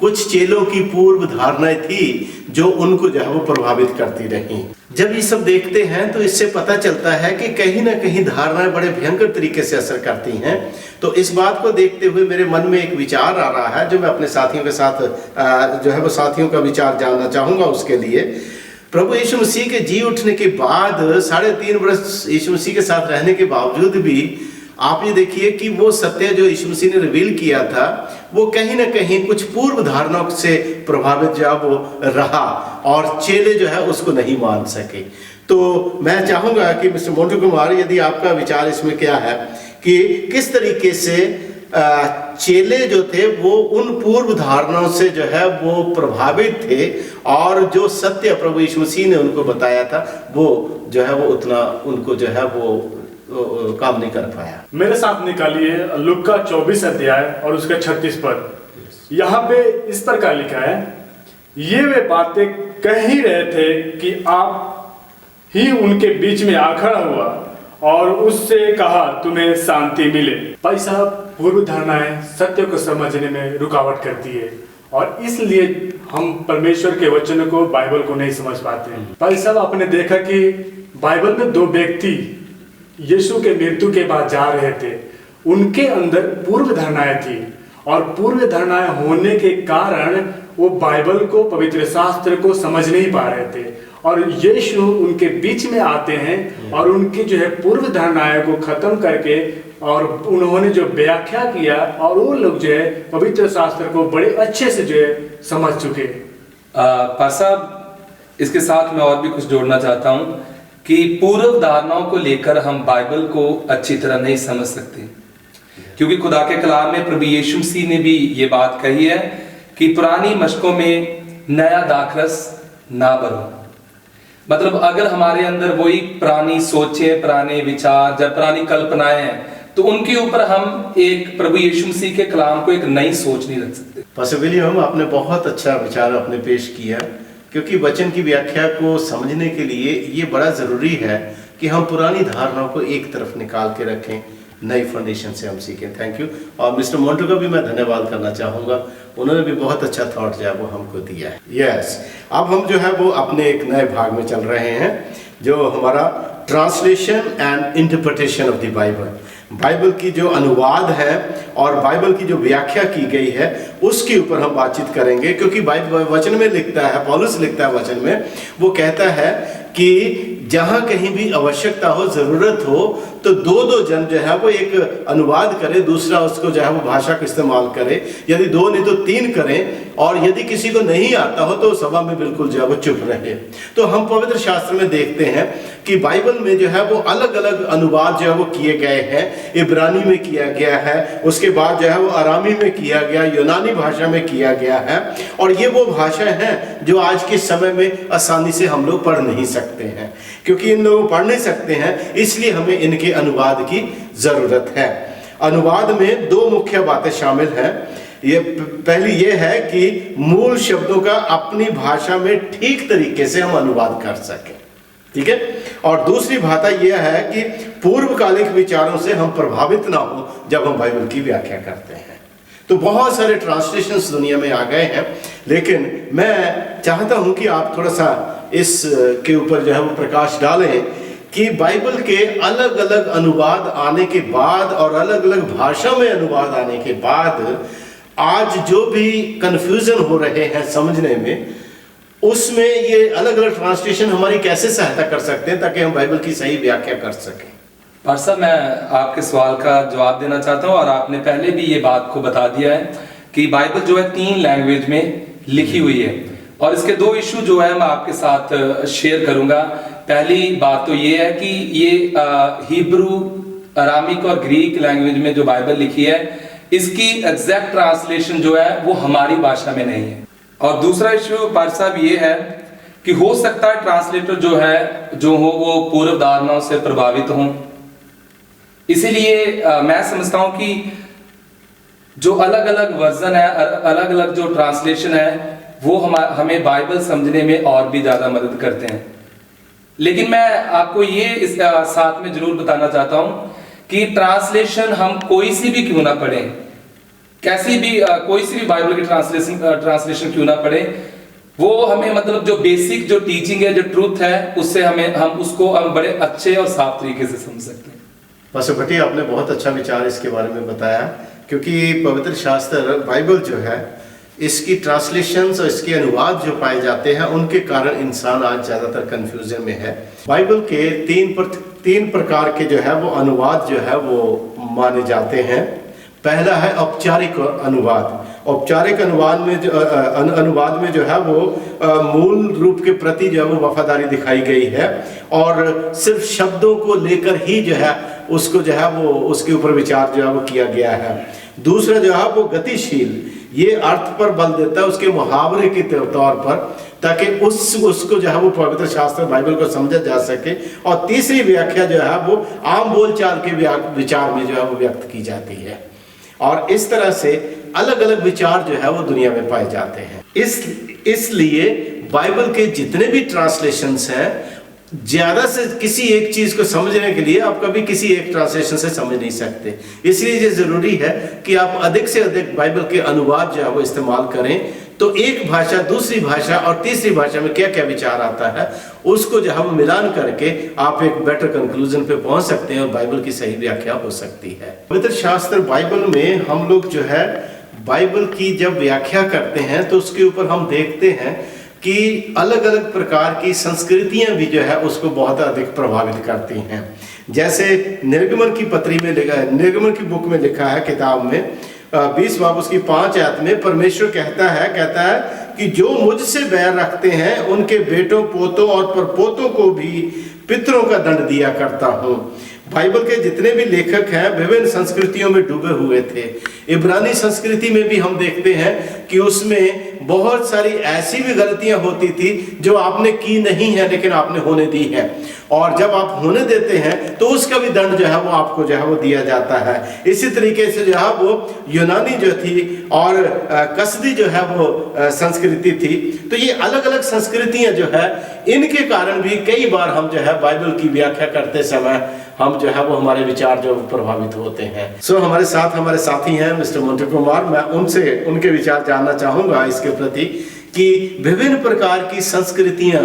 कुछ चेलों की पूर्व धारणाएं थी जो उनको जो है वो प्रभावित करती रही। जब ये सब देखते हैं तो इससे पता चलता है कि कहीं ना कहीं धारणाएं बड़े भयंकर तरीके से असर करती हैं। तो इस बात को देखते हुए मेरे मन में एक विचार आ रहा है जो मैं अपने साथियों के साथ जो है वो साथियों का विचार जानना चाहूँगा। उसके लिए प्रभु यीशु मसीह के जी उठने के बाद 3.5 वर्ष यीशु मसीह के साथ रहने के बावजूद भी आप ये देखिए कि वो सत्य जो यीशु मसीह ने रिवील किया था वो कहीं ना कहीं कुछ पूर्व धारणाओं से प्रभावित जो वो रहा और चेले जो है उसको नहीं मान सके। तो मैं चाहूँगा कि मिस्टर मोंटू कुमार, यदि आपका विचार इसमें क्या है कि किस तरीके से चेले जो थे वो उन पूर्व धारणाओं से जो है वो प्रभावित थे और जो सत्य प्रभु यीशु मसीह ने उनको बताया था वो जो है वो उतना उनको जो है वो काम नहीं कर पाया। मेरे साथ निकालिए लूका 24 अध्याय और उसका 36 पद। यहाँ पे इस प्रकार लिखा है, ये वे बातें कह ही रहे थे कि आप ही उनके बीच में आ खड़ा हुआ और उससे कहा तुम्हें शांति मिले। भाई साहब, पूर्व धारणाएं सत्य को समझने में रुकावट करती है और इसलिए हम परमेश्वर के वचन को, बाइबल को नहीं समझ पाते हैं। भाई साहब, आपने देखा कि बाइबल में 2 व्यक्ति यीशु के मृत्यु के बाद जा रहे थे, उनके अंदर पूर्व धारणाएं थी और पूर्व धारणाएं होने के कारण वो बाइबल को, पवित्र शास्त्र को समझ नहीं पा रहे थे और यीशु उनके बीच में आते हैं और उनकी जो है पूर्व धारणाएं को खत्म करके और उन्होंने जो व्याख्या किया और वो लोग जो है पवित्र शास्त्र को बड़े अच्छे से जो है समझ चुके। साहब, इसके साथ मैं और भी कुछ जोड़ना चाहता हूँ कि पूर्व धारणाओं को लेकर हम बाइबल को अच्छी तरह नहीं समझ सकते, क्योंकि खुदा के कलाम में प्रभु यीशु मसीह ने भी ये बात कही है कि पुरानी मशकों में नया दाखरस ना भरो। मतलब अगर हमारे अंदर वही पुरानी सोचें, पुराने विचार, जब पुरानी कल्पनाएं हैं, तो उनके ऊपर हम एक प्रभु यीशु मसीह के कलाम को एक नई सोच नहीं रख सकते। पास्टर विलियम, आपने बहुत अच्छा विचार आपने पेश किया, क्योंकि वचन की व्याख्या को समझने के लिए ये बड़ा ज़रूरी है कि हम पुरानी धारणाओं को एक तरफ निकाल के रखें, नई फाउंडेशन से हम सीखें। Thank you. और मिस्टर मोंटो का भी मैं धन्यवाद करना चाहूँगा, उन्होंने भी बहुत अच्छा थॉट जो है वो हमको दिया है। यस, अब हम जो है वो अपने एक नए भाग में चल रहे हैं, जो हमारा translation and interpretation of the Bible. Bible की जो अनुवाद है और बाइबल की जो व्याख्या की गई है उसके ऊपर हम बातचीत करेंगे, क्योंकि बाइबल वचन में लिखता है, पौलुस लिखता है वचन में, वो कहता है कि जहाँ कहीं भी आवश्यकता हो, ज़रूरत हो, तो 2-2 जन जो है वो एक अनुवाद करे, दूसरा उसको जो है वो भाषा का इस्तेमाल करे, यदि 2 नहीं तो 3 करें, और यदि किसी को नहीं आता हो तो सभा में बिल्कुल जो है वो चुप रहे। तो हम पवित्र शास्त्र में देखते हैं कि बाइबल में जो है वो अलग अलग अनुवाद जो है वो किए गए हैं। इब्रानी में किया गया है, उसके बाद जो है वो अरामी में किया गया, यूनानी भाषा में किया गया है, और ये वो भाषा है जो आज के समय में आसानी से हम लोग पढ़ नहीं सकते हैं। क्योंकि इन लोगों पढ़ नहीं सकते हैं, इसलिए हमें इनके अनुवाद की जरूरत है। अनुवाद में 2 मुख्य बातें शामिल हैं। ये पहली ये है कि मूल शब्दों का अपनी भाषा में ठीक तरीके से हम अनुवाद कर सकें, ठीक है। और दूसरी बात यह है कि पूर्वकालिक विचारों से हम प्रभावित ना हो जब हम बाइबल की व्याख्या करते हैं। तो बहुत सारे ट्रांसलेशंस दुनिया में आ गए हैं, लेकिन मैं चाहता हूं कि आप थोड़ा सा इस के ऊपर जो है वो प्रकाश डालें कि बाइबल के अलग अलग अनुवाद आने के बाद और अलग अलग भाषा में अनुवाद आने के बाद आज जो भी कंफ्यूजन हो रहे हैं समझने में, उसमें ये अलग अलग ट्रांसलेशन हमारी कैसे सहायता कर सकते हैं ताकि हम बाइबल की सही व्याख्या कर सकें। पास्टर, मैं आपके सवाल का जवाब देना चाहता हूं, और आपने पहले भी ये बात को बता दिया है कि बाइबल जो है 3 लैंग्वेज में लिखी हुई है, और इसके 2 इशू जो है मैं आपके साथ शेयर करूंगा। पहली बात तो ये है कि ये हिब्रू, अरामिक और ग्रीक लैंग्वेज में जो बाइबल लिखी है, इसकी एग्जैक्ट ट्रांसलेशन जो है वो हमारी भाषा में नहीं है। और दूसरा इशू पास्टर साहब ये है कि हो सकता है ट्रांसलेटर जो हो वो पूर्व धारणाओं से प्रभावित हों, इसीलिए मैं समझता हूं कि जो अलग अलग वर्जन है, अलग अलग जो ट्रांसलेशन है, वो हमें बाइबल समझने में और भी ज्यादा मदद करते हैं। लेकिन मैं आपको ये इस साथ में जरूर बताना चाहता हूं कि ट्रांसलेशन हम कोई सी भी क्यों ना पढ़ें, कैसी भी कोई सी भी बाइबल की ट्रांसलेशन क्यों ना पढ़े, वो हमें मतलब जो बेसिक जो टीचिंग है, जो ट्रूथ है, उससे हम उसको बड़े अच्छे और साफ तरीके से समझ सकते हैं। पास्टर भट्टी, आपने बहुत अच्छा विचार इसके बारे में बताया, क्योंकि पवित्र शास्त्र बाइबल जो है, इसकी ट्रांसलेशंस और इसके अनुवाद जो पाए जाते हैं, उनके कारण इंसान आज ज़्यादातर कंफ्यूजन में है। बाइबल के 3 प्रकार के जो है वो अनुवाद जो है वो माने जाते हैं। पहला है औपचारिक अनुवाद। औपचारिक अनुवाद में जो है वो मूल रूप के प्रति जो है वो वफादारी दिखाई गई है, और सिर्फ शब्दों को लेकर ही जो है उसको जो है वो उसके ऊपर विचार जो है वो किया गया है। दूसरा जो है वो गतिशील, ये अर्थ पर बल देता है उसके मुहावरे के तौर पर, ताकि उसको जो है वो पवित्र शास्त्र बाइबल को समझा जा सके। और तीसरी व्याख्या जो है वो आम बोलचाल के विचार में जो है वो व्यक्त की जाती है। और इस तरह से अलग अलग विचार जो है वो दुनिया में पाए जाते हैं। इसलिए बाइबल के जितने भी ट्रांसलेशंस हैं, ज्यादा से किसी एक चीज को समझने के लिए आप कभी किसी एक ट्रांसलेशन से समझ नहीं सकते। इसलिए ये जरूरी है कि आप अधिक से अधिक बाइबल के अनुवाद जो है वो इस्तेमाल करें, तो एक भाषा, दूसरी भाषा और तीसरी भाषा में क्या क्या विचार आता है उसको जो हम मिलान करके आप एक बेटर कंक्लूजन पे पहुंच सकते हैं और बाइबल की सही व्याख्या हो सकती है। पवित्र शास्त्र बाइबल में हम लोग जो है बाइबल की जब व्याख्या करते हैं तो उसके ऊपर हम देखते हैं कि अलग अलग प्रकार की संस्कृतियां भी जो है उसको बहुत अधिक प्रभावित करती हैं। जैसे निर्गमन की पत्री में निर्गमन की बुक में लिखा है, किताब में 20 बाब उसकी 5 आयत में परमेश्वर कहता है कि जो मुझसे बैर रखते हैं उनके बेटों, पोतों और परपोतों को भी पितरों का दंड दिया करता हूँ। बाइबल के जितने भी लेखक हैं विभिन्न संस्कृतियों में डूबे हुए थे। इब्रानी संस्कृति में भी हम देखते हैं कि उसमें बहुत सारी ऐसी भी गलतियां होती थी जो आपने की नहीं है लेकिन आपने होने दी है, और जब आप होने देते हैं तो उसका भी दंड जो है वो आपको जो है वो दिया जाता है। इसी तरीके से जो है वो यूनानी जो थी और कसदी जो है वो संस्कृति थी। तो ये अलग अलग संस्कृतियां जो है इनके कारण भी कई बार हम जो है बाइबल की व्याख्या करते समय हम जो है वो हमारे विचार जो प्रभावित होते हैं। हमारे साथ हमारे साथी हैं मिस्टर मोंटू कुमार। मैं उनके विचार जानना चाहूंगा इसके प्रति कि विभिन्न प्रकार की संस्कृतियां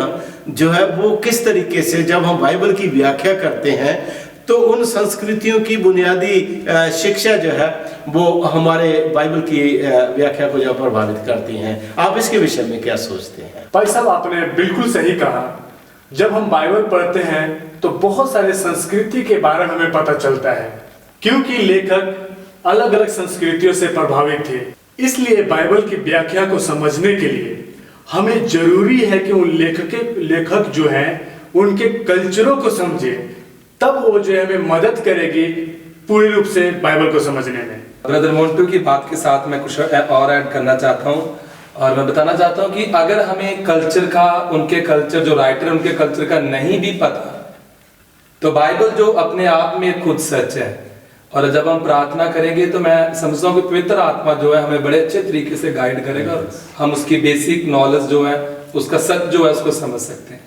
जो है वो किस तरीके से जब हम बाइबल की व्याख्या करते हैं तो उन संस्कृतियों की बुनियादी शिक्षा जो है वो हमारे बाइबल की व्याख्या को जो प्रभावित करती हैं। आप इसके विषय में क्या सोचते हैं? भाई साहब, आपने बिल्कुल सही कहा। जब हम बाइबल पढ़ते हैं तो बहुत सारे संस्कृति के बारे में हमें पता चलता है, क्योंकि लेखक अलग अलग संस्कृतियों से प्रभावित थे। इसलिए बाइबल की व्याख्या को समझने के लिए हमें जरूरी है कि उन लेखक जो हैं उनके कल्चरों को समझे, तब वो जो है हमें मदद करेगी पूरी रूप से बाइबल को समझने में। ब्रदर मोंटू की बात के साथ मैं कुछ और ऐड करना चाहता हूँ, और मैं बताना चाहता हूँ कि अगर हमें कल्चर का, उनके कल्चर जो राइटर उनके कल्चर का नहीं भी पता, तो बाइबल जो अपने आप में खुद सच है। और जब हम प्रार्थना करेंगे तो मैं समझता हूँ कि पवित्र आत्मा जो है हमें बड़े अच्छे तरीके से गाइड करेगा और हम उसकी बेसिक नॉलेज जो है, उसका सच जो है उसको समझ सकते हैं।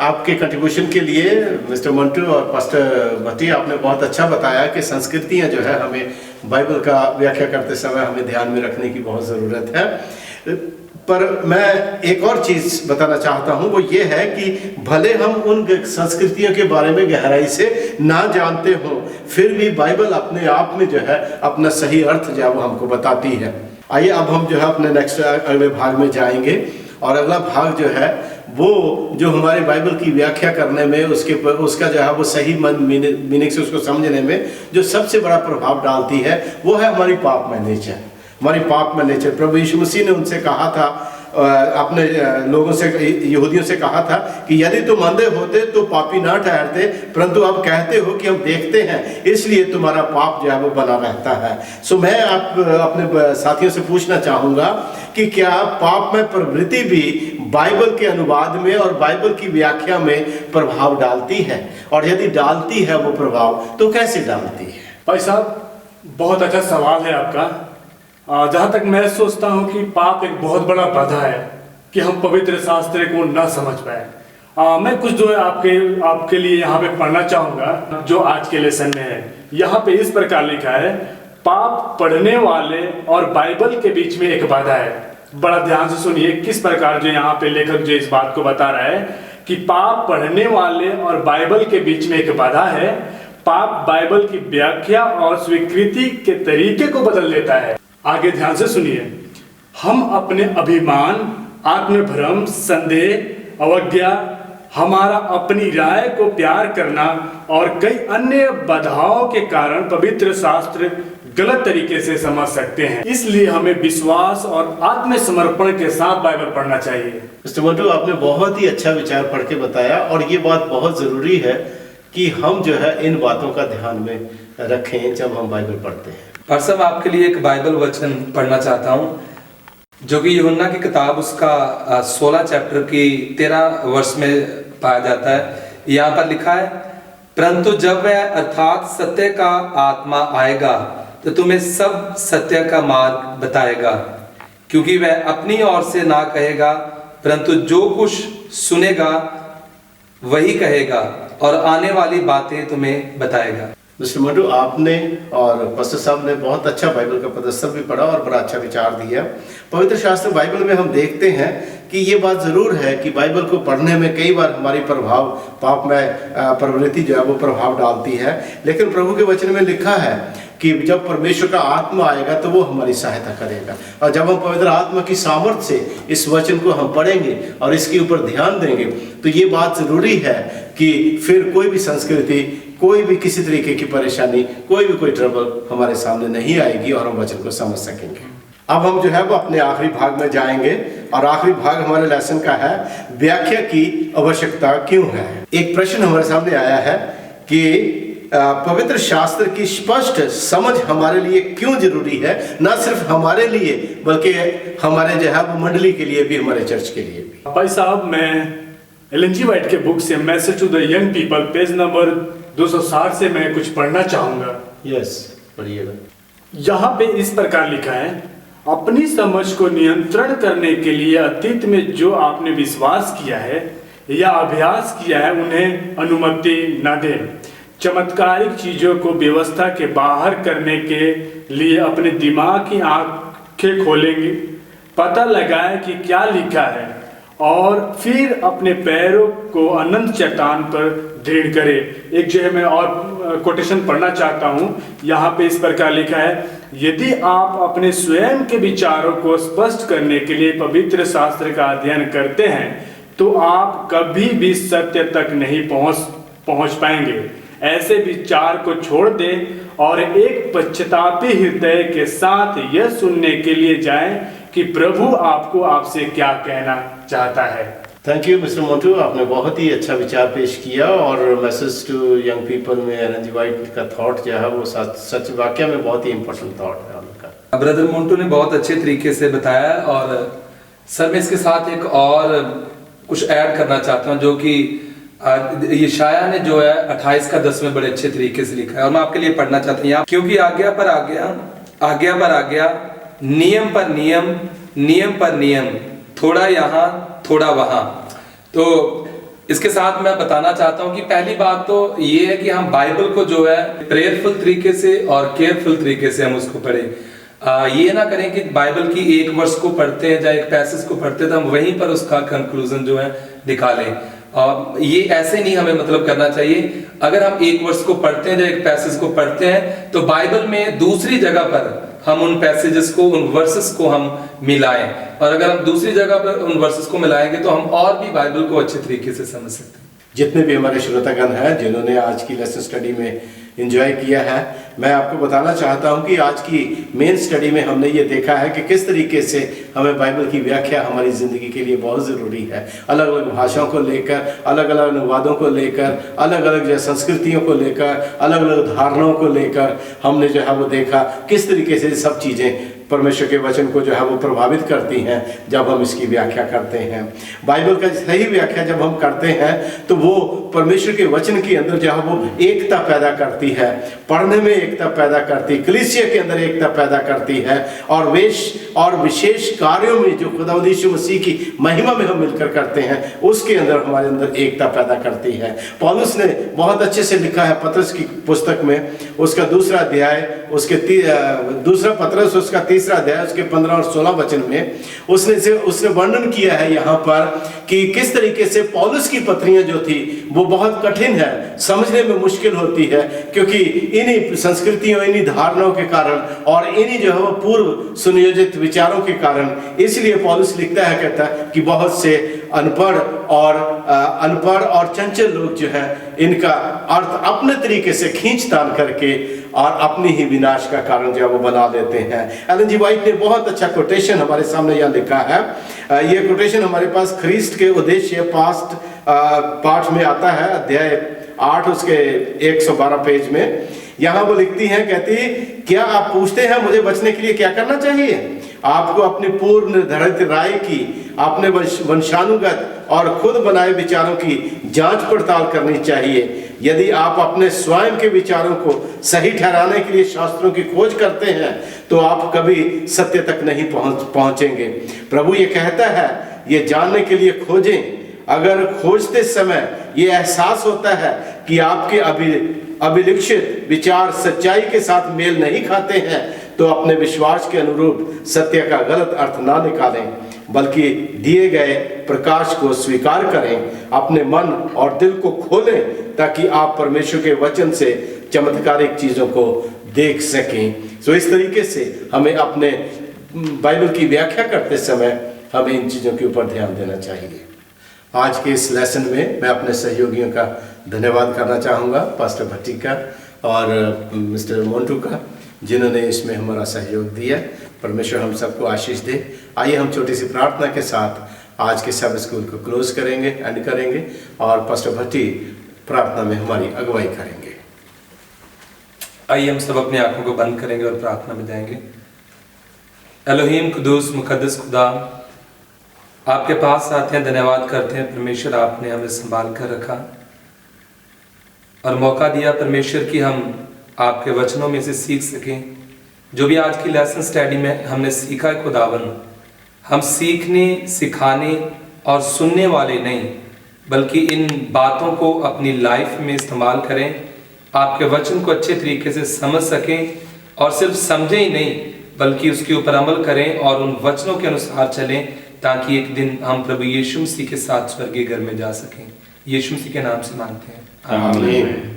आपके कंट्रीब्यूशन के लिए मिस्टर मंटू और पास्टर भट्टी, आपने बहुत अच्छा बताया कि संस्कृतियां जो है हमें बाइबल का व्याख्या करते समय हमें ध्यान में रखने की बहुत ज़रूरत है। पर मैं एक और चीज़ बताना चाहता हूं, वो ये है कि भले हम उन संस्कृतियों के बारे में गहराई से ना जानते हों, फिर भी बाइबल अपने आप में जो है अपना सही अर्थ जो है वो हमको बताती है। आइए अब हम जो है अपने नेक्स्ट अगले भाग में जाएंगे, और अगला भाग जो है वो जो हमारे बाइबल की व्याख्या करने में उसका जो है वो सही मीनिंग से उसको समझने में जो सबसे बड़ा प्रभाव डालती है वो है हमारी पापमय नेचर। हमारी पापमय नेचर, प्रभु यीशु मसीह ने उनसे कहा था, अपने लोगों से, यहूदियों से कहा था कि यदि तुम अंधे होते तो पापी ना ठहरते, परंतु अब कहते हो कि हम देखते हैं, इसलिए तुम्हारा पाप जो है वो बना रहता है। सो मैं अपने साथियों से पूछना चाहूँगा कि क्या पाप में प्रवृत्ति भी बाइबल के अनुवाद में और बाइबल की व्याख्या में प्रभाव डालती है, और यदि डालती है वो प्रभाव तो कैसे डालती है? भाई साहब, बहुत अच्छा सवाल है आपका। जहाँ तक मैं सोचता हूँ कि पाप एक बहुत बड़ा बाधा है कि हम पवित्र शास्त्र को ना समझ पाए। मैं कुछ जो है आपके लिए यहाँ पे पढ़ना चाहूँगा जो आज के लेसन में है। यहाँ पे इस प्रकार लिखा है, पाप पढ़ने वाले और बाइबल के बीच में एक बाधा है। बड़ा ध्यान से सुनिए किस प्रकार जो यहाँ पे लेखक जो इस बात को बता रहा है कि पाप पढ़ने वाले और बाइबल के बीच में एक बाधा है। पाप बाइबल की व्याख्या और स्वीकृति के तरीके को बदल देता है। आगे ध्यान से सुनिए, हम अपने अभिमान, आत्मभ्रम, संदेह, अवज्ञा, हमारा अपनी राय को प्यार करना और कई अन्य बाधाओं के कारण पवित्र शास्त्र गलत तरीके से समझ सकते हैं। इसलिए हमें विश्वास और आत्मसमर्पण के साथ बाइबल पढ़ना चाहिए। मिस्टर मंटू, आपने बहुत ही अच्छा विचार पढ़ के बताया, और ये बात बहुत ज़रूरी है कि हम जो है इन बातों का ध्यान में रखें जब हम बाइबल पढ़ते हैं। और सब आपके लिए एक बाइबल वचन पढ़ना चाहता हूँ, जो कि यूहन्ना की किताब उसका 16 चैप्टर की 13 वर्ष में पाया जाता है। यहाँ पर लिखा है, परंतु जब वह अर्थात सत्य का आत्मा आएगा तो तुम्हें सब सत्य का मार्ग बताएगा, क्योंकि वह अपनी ओर से ना कहेगा, परंतु जो कुछ सुनेगा वही कहेगा और आने वाली बातें तुम्हें बताएगा। मिस्टर मंटू, आपने और पास्टर साहब ने बहुत अच्छा बाइबल का पदस्तर भी पढ़ा और बड़ा अच्छा विचार दिया। पवित्र शास्त्र बाइबल में हम देखते हैं कि ये बात ज़रूर है कि बाइबल को पढ़ने में कई बार हमारी पाप में प्रवृत्ति जो है वो प्रभाव डालती है, लेकिन प्रभु के वचन में लिखा है कि जब परमेश्वर का आत्मा आएगा तो वो हमारी सहायता करेगा। और जब हम पवित्र आत्मा की सामर्थ्य से इस वचन को हम पढ़ेंगे और इसके ऊपर ध्यान देंगे, तो ये बात ज़रूरी है कि फिर कोई भी संस्कृति, कोई भी किसी तरीके की परेशानी, कोई ट्रबल हमारे सामने नहीं आएगी और हम वचन को समझ सकेंगे। अब हम जो है वो अपने आखिरी भाग में जाएंगे और आखिरी भाग हमारे लेसन का है व्याख्या की आवश्यकता क्यों है। एक प्रश्न हमारे सामने आया है कि पवित्र शास्त्र की स्पष्ट समझ हमारे लिए क्यों जरूरी है, न सिर्फ हमारे लिए बल्कि हमारे जो है वो मंडली के लिए भी, हमारे चर्च के लिए भी। भाई साहब, मैं एलन जी वाइट के बुक से message to the young people page number 260 से मैं कुछ पढ़ना चाहूंगा। यस, पढ़िएगा। यहाँ पे इस प्रकार लिखा है, अपनी समझ को नियंत्रण करने के लिए अतीत में जो आपने विश्वास किया है या अभ्यास किया है उन्हें अनुमति न दें। चमत्कारिक चीजों को व्यवस्था के बाहर करने के लिए अपने दिमाग की आंखें खोलेंगे, पता लगाएं कि क्या लिखा है और फिर अपने पैरों को अनंत चट्टान पर दृढ़ करे। एक जो है मैं और कोटेशन पढ़ना चाहता हूँ। यहाँ पे इस प्रकार लिखा है, यदि आप अपने स्वयं के विचारों को स्पष्ट करने के लिए पवित्र शास्त्र का अध्ययन करते हैं तो आप कभी भी सत्य तक नहीं पहुँच पाएंगे। ऐसे विचार को छोड़ दें और एक पश्चातापी हृदय के साथ यह सुनने के लिए जाएं कि प्रभु आपको आपसे क्या कहना चाहता है। थैंक यू मिस्टर मोंटू, आपने बहुत ही अच्छा विचार पेश किया और मैसेज टू यंग पीपल में एलन जी वाइट का थॉट जो है वो सच वाकई में बहुत ही इंपॉर्टेंट थॉट है उनका। ब्रदर मोंटू ने बहुत अच्छे तरीके से बताया और सर मैं इसके साथ एक और कुछ ऐड करना चाहता हूँ, जो कि यशाया ने जो है 28 का 10 में बड़े अच्छे तरीके से लिखा है और मैं आपके लिए पढ़ना चाहता हूँ। क्योंकि आज्ञा पर आज्ञा, नियम पर नियम, नियम पर नियम, थोड़ा यहाँ थोड़ा वहां। तो इसके साथ मैं बताना चाहता हूँ कि पहली बात तो ये है कि हम बाइबल को जो है प्रेयरफुल तरीके से और केयरफुल तरीके से हम उसको पढ़ें। ये ना करें कि बाइबल की एक वर्ष को पढ़ते हैं या एक पैसेज को पढ़ते हैं तो हम वहीं पर उसका कंक्लूजन जो है निकालें। और ये ऐसे नहीं हमें मतलब करना चाहिए। अगर हम एक वर्ष को पढ़ते हैं या एक पैसेज को पढ़ते हैं तो बाइबल में दूसरी जगह पर हम उन पैसेजेस को, उन वर्सेस को हम मिलाएं, और अगर हम दूसरी जगह पर उन वर्सेस को मिलाएंगे तो हम और भी बाइबल को अच्छे तरीके से समझ सकते हैं। जितने भी हमारे श्रोतागण हैं जिन्होंने आज की लेसन स्टडी में एंजॉय किया है, मैं आपको बताना चाहता हूं कि आज की मेन स्टडी में हमने ये देखा है कि किस तरीके से हमें बाइबल की व्याख्या हमारी ज़िंदगी के लिए बहुत ज़रूरी है। अलग अलग भाषाओं को लेकर, अलग अलग अनुवादों को लेकर, अलग अलग जो संस्कृतियों को लेकर, अलग अलग धारणाओं को लेकर हमने जो है वो देखा किस तरीके से सब चीज़ें परमेश्वर के वचन को जो है वो प्रभावित करती हैं जब हम इसकी व्याख्या करते हैं। बाइबल का सही व्याख्या जब हम करते हैं तो वो परमेश्वर के वचन के अंदर जो है वो एकता पैदा करती है, पढ़ने में एकता पैदा करती है, कलीसिया के अंदर एकता पैदा करती है और विशेष कार्यों में जो खुदावंद यीशु मसीह की महिमा में हम मिलकर करते हैं उसके अंदर हमारे अंदर एकता पैदा करती है। पौलुस ने बहुत अच्छे से लिखा है पतरस की पुस्तक में, उसका दूसरा अध्याय, उसके दूसरा पतरस उसका तीसरा अध्याय, उसके 15 और 16 वचन में उसने वर्णन किया है यहाँ पर कि किस तरीके से पौलुस की पत्रियां जो थी वो बहुत कठिन है, समझने में मुश्किल होती है, क्योंकि इन्हीं संस्कृतियों, इन्हीं धारणाओं के कारण और इन्हीं जो है पूर्व सुनियोजित विचारों के कारण, इसलिए पौलुस लिखता है, कहता है कि बहुत से अनपढ़ और चंचल लोग जो है इनका अर्थ अपने तरीके से खींचतान करके और अपनी ही विनाश का कारण जो है वो बना लेते हैं। एलन जी वाइट ने बहुत अच्छा कोटेशन हमारे सामने यहाँ लिखा है। ये कोटेशन हमारे पास ख्रीस्ट के उद्देश्य पाठ में आता है, अध्याय 8 उसके 112 पेज में। यहाँ वो लिखती हैं, कहती क्या आप पूछते हैं मुझे बचने के लिए क्या करना चाहिए? आपको अपनी पूर्व निर्धारित राय की, अपने वंशानुगत और खुद बनाए विचारों की जांच पड़ताल करनी चाहिए। यदि आप अपने स्वयं के विचारों को सही ठहराने के लिए शास्त्रों की खोज करते हैं तो आप कभी सत्य तक नहीं पहुंचेंगे। प्रभु ये कहता है, ये जानने के लिए खोजें। अगर खोजते समय ये एहसास होता है कि आपके अभिलिखित विचार सच्चाई के साथ मेल नहीं खाते हैं तो अपने विश्वास के अनुरूप सत्य का गलत अर्थ ना निकालें, बल्कि दिए गए प्रकाश को स्वीकार करें। अपने मन और दिल को खोलें ताकि आप परमेश्वर के वचन से चमत्कारिक चीजों को देख सकें। सो इस तरीके से हमें अपने बाइबल की व्याख्या करते समय हमें इन चीजों के ऊपर ध्यान देना चाहिए। आज के इस लेसन में मैं अपने सहयोगियों का धन्यवाद करना चाहूँगा, पास्टर भट्टी का और मिस्टर मोन्टू का, जिन्होंने इसमें हमारा सहयोग दिया। परमेश्वर हम सबको आशीष दे। आइए हम छोटी सी प्रार्थना के साथ आज के सब स्कूल को क्लोज करेंगे, एंड करेंगे, और पास्टर भट्टी प्रार्थना में हमारी अगुवाई करेंगे। आइए हम सब अपनी आंखों को बंद करेंगे और प्रार्थना में जाएंगे। एलोहीम कुदूस मुकद्दस खुदा, आपके पास आते हैं, धन्यवाद करते हैं परमेश्वर, आपने हमें संभाल कर रखा और मौका दिया परमेश्वर कि हम आपके वचनों में से सीख सकें। जो भी आज की लेसन स्टडी में हमने सीखा है खुदावन, हम सीखने, सिखाने और सुनने वाले नहीं, बल्कि इन बातों को अपनी लाइफ में इस्तेमाल करें, आपके वचन को अच्छे तरीके से समझ सकें और सिर्फ समझें ही नहीं बल्कि उसके ऊपर अमल करें और उन वचनों के अनुसार चलें, ताकि एक दिन हम प्रभु यीशु मसीह के साथ स्वर्गीय घर में जा सकें। यीशु मसीह के नाम से मांगते हैं, आमीन।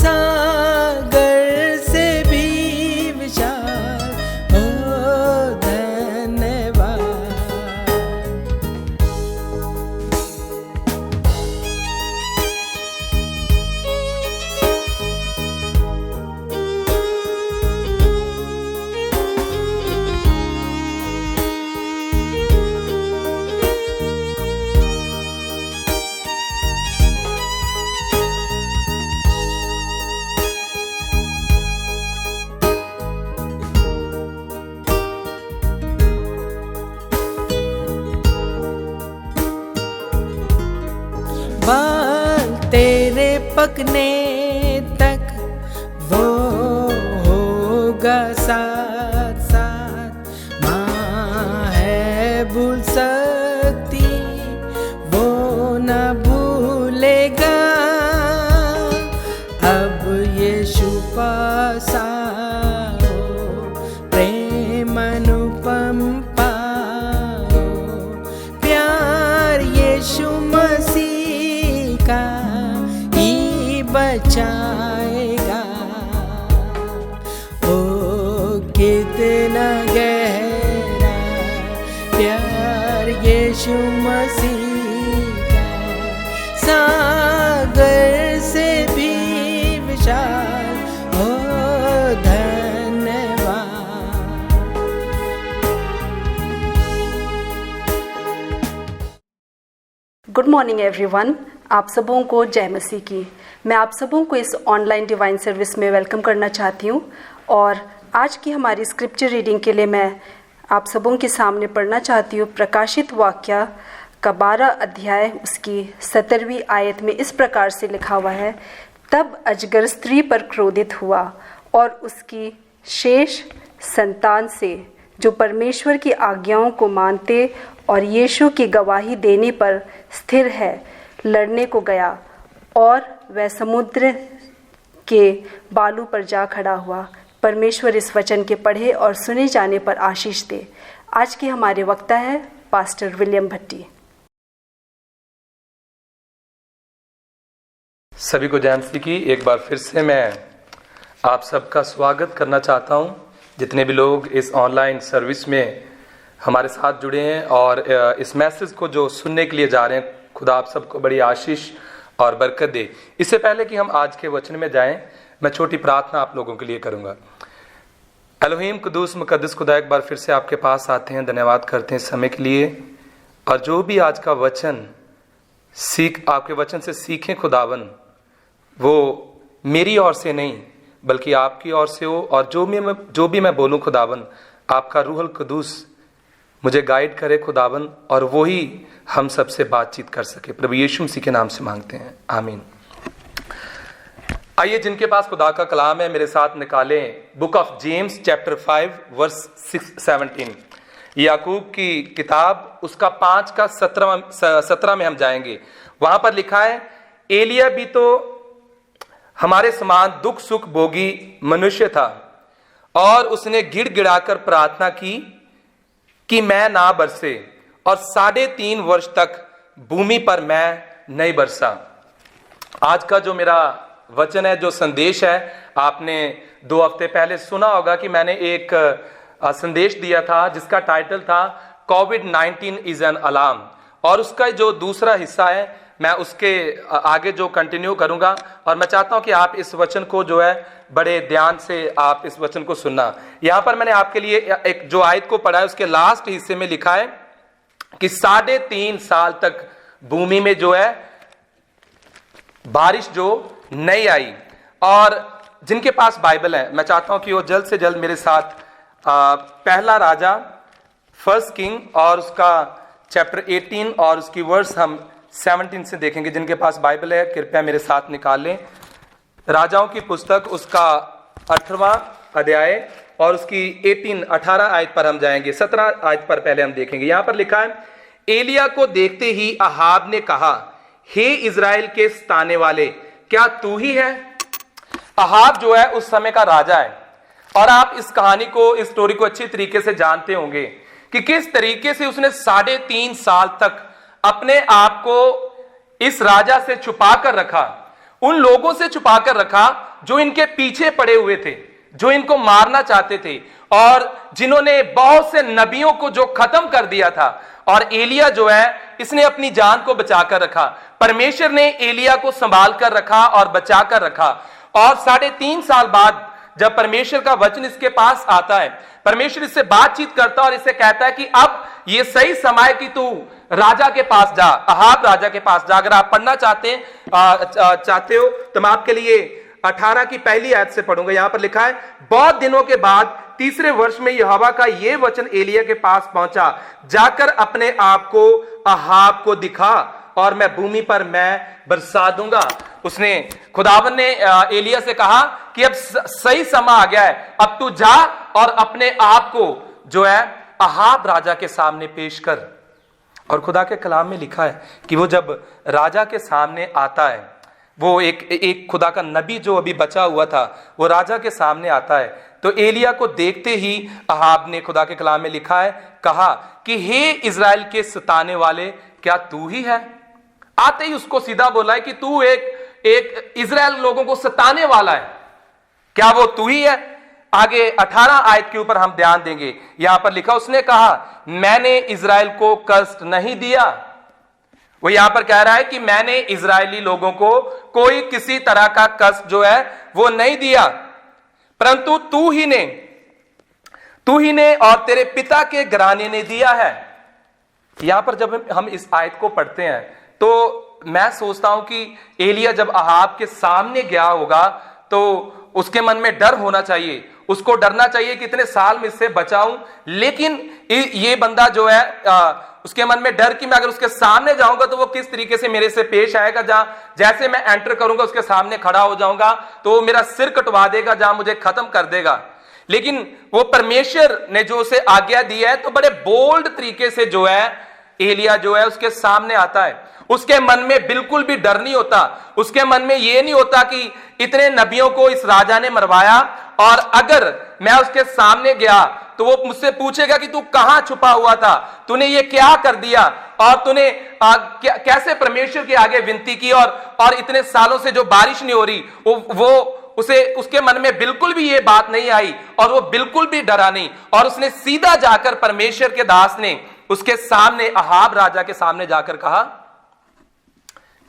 सागर से भी विशाल, ओ झुकने तक वो होगा साथ साथ। माँ है भूल सकती, वो न भूलेगा। अब यीशु पास आओ, प्रेम अनुपम पाओ, प्यार यीशु मसीह का ही बचाएगा। ओ कितना गहरा प्यार यीशु मसीह का, सागर से भी विशाल हो धन्यवाद। Good morning everyone. आप सबों को जय मसीह की। मैं आप सबों को इस ऑनलाइन डिवाइन सर्विस में वेलकम करना चाहती हूँ और आज की हमारी स्क्रिप्चर रीडिंग के लिए मैं आप सबों के सामने पढ़ना चाहती हूँ प्रकाशित वाक्य का 12 अध्याय उसकी 17वीं आयत में इस प्रकार से लिखा हुआ है। तब अजगर स्त्री पर क्रोधित हुआ और उसकी शेष संतान से जो परमेश्वर की आज्ञाओं को मानते और यीशु की गवाही देने पर स्थिर है लड़ने को गया, और वह समुद्र के बालू पर जा खड़ा हुआ। परमेश्वर इस वचन के पढ़े और सुने जाने पर आशीष दे। आज के हमारे वक्ता है पास्टर विलियम भट्टी। सभी को जय मसीह की। एक बार फिर से मैं आप सबका स्वागत करना चाहता हूं, जितने भी लोग इस ऑनलाइन सर्विस में हमारे साथ जुड़े हैं और इस मैसेज को जो सुनने के लिए जा रहे हैं। खुदा आप सबको बड़ी आशीष और बरकत दे। इससे पहले कि हम आज के वचन में जाएं, मैं छोटी प्रार्थना आप लोगों के लिए करूंगा। एलोहीम कुदूस मुकद्दस खुदा, एक बार फिर से आपके पास आते हैं, धन्यवाद करते हैं समय के लिए। और जो भी आज का वचन आपके वचन से सीखें खुदावन, वो मेरी ओर से नहीं बल्कि आपकी ओर से हो। और जो भी मैं बोलूं खुदावन, आपका रूहुल कुदूस मुझे गाइड करे खुदावन, और वो ही हम सबसे बातचीत कर सके। प्रभु यीशु मसीह के नाम से मांगते हैं, आमीन। आइए, जिनके पास खुदा का कलाम है मेरे साथ निकालें book of James chapter 5 verse 17। याकूब की किताब उसका 5 का 17 में हम जाएंगे। वहां पर लिखा है, एलिया भी तो हमारे समान दुख सुख भोगी मनुष्य था, और उसने गिड़गिड़ाकर प्रार्थना की कि मैं ना बरसे, और 3.5 वर्ष तक भूमि पर मैं नहीं बरसा। आज का जो मेरा वचन है, जो संदेश है, आपने 2 हफ्ते पहले सुना होगा कि मैंने एक संदेश दिया था जिसका टाइटल था कोविड-19 इज एन अलार्म। और उसका जो दूसरा हिस्सा है मैं उसके आगे जो कंटिन्यू करूंगा, और मैं चाहता हूं कि आप इस वचन को जो है बड़े ध्यान से आप इस वचन को सुनना। यहां पर मैंने आपके लिए एक जो आयत को पढ़ा है उसके लास्ट हिस्से में लिखा है कि 3.5 साल तक भूमि में जो है बारिश जो नहीं आई। और जिनके पास बाइबल है, मैं चाहता हूं कि वो जल्द से जल्द मेरे साथ पहला राजा 1 किंग और उसका चैप्टर 18 और उसकी वर्स हम 17 से देखेंगे। जिनके पास बाइबल है कृपया मेरे साथ निकाल लें। राजाओं की पुस्तक उसका 18वां अध्याय और उसकी 18 आयत पर हम जाएंगे। 17 आयत पर पहले हम देखेंगे। यहां पर लिखा है, एलिया को देखते ही अहाब ने कहा, हे इजराइल के सताने वाले, क्या तू ही है? अहाब जो है उस समय का राजा है, और आप इस कहानी को, इस स्टोरी को अच्छी तरीके से जानते होंगे कि किस तरीके से उसने 3.5 साल तक अपने आप को इस राजा से छुपा कर रखा, उन लोगों से छुपा कर रखा जो इनके पीछे पड़े हुए थे, जो इनको मारना चाहते थे, और जिन्होंने बहुत से नबियों को जो खत्म कर दिया था। और एलिया जो है, इसने अपनी जान को बचा कर रखा। परमेश्वर ने एलिया को संभाल कर रखा और बचा कर रखा। और 3.5 साल बाद जब परमेश्वर का वचन इसके पास आता है, परमेश्वर इससे बातचीत करता है और इससे कहता है कि अब ये सही समय कि तू राजा के पास जा, अहाब राजा के पास जा। अगर आप पढ़ना चाहते हो तो मैं आपके लिए 18 की पहली आयत से पढ़ूंगा। यहां पर लिखा है, बहुत दिनों के बाद 3रे वर्ष में यहोवा का यह वचन एलिया के पास पहुंचा, जाकर अपने आप को अहाब को दिखा और मैं भूमि पर मैं बरसा दूंगा। उसने खुदावन ने एलिया से कहा कि अब सही समय आ गया है, अब तू जा और अपने आप को जो है अहाब राजा के सामने पेश कर। और खुदा के कलाम में लिखा है कि वो जब राजा के सामने आता है, वो एक खुदा का नबी जो अभी बचा हुआ था वो राजा के सामने आता है, तो एलिया को देखते ही अहाब ने, खुदा के कलाम में लिखा है, कहा कि हे इजराइल के सताने वाले, क्या तू ही है? आते ही उसको सीधा बोला है कि तू एक इजराइल लोगों को सताने वाला है, क्या वो तू ही है? आगे 18 आयत के ऊपर हम ध्यान देंगे। यहां पर लिखा, उसने कहा मैंने इजराइल को कष्ट नहीं दिया। वो यहां पर कह रहा है कि मैंने इजरायली लोगों को कोई किसी तरह का कष्ट जो है वो नहीं दिया, परंतु तू ही ने और तेरे पिता के घराने ने दिया है। यहां पर जब हम इस आयत को पढ़ते हैं तो मैं सोचता हूं कि एलिया जब अहाब के सामने गया होगा तो उसके मन में डर होना चाहिए, उसको डरना चाहिए कि इतने साल में इससे बचाऊं, लेकिन ये बंदा जो है उसके मन में डर कि मैं अगर उसके सामने जाऊंगा तो वो किस तरीके से मेरे से पेश आएगा, जैसे मैं एंटर करूंगा उसके सामने खड़ा हो जाऊंगा तो वो मेरा सिर कटवा देगा, जहां मुझे खत्म कर देगा। लेकिन वो परमेश्वर ने जो उसे आज्ञा दी है तो बड़े बोल्ड तरीके से जो है एलिया जो है उसके सामने आता है। उसके मन में बिल्कुल भी डर नहीं होता, उसके मन में यह नहीं होता कि इतने नबियों को इस राजा ने मरवाया और अगर मैं उसके सामने गया तो वो मुझसे पूछेगा कि तू कहां छुपा हुआ था, तूने ये क्या कर दिया, और तूने कैसे परमेश्वर के आगे विनती की, और इतने सालों से जो बारिश नहीं हो रही, वो उसके मन में बिल्कुल भी ये बात नहीं आई और वो बिल्कुल भी डरा नहीं, और उसने सीधा जाकर परमेश्वर के दास ने उसके सामने अहाब राजा के सामने जाकर कहा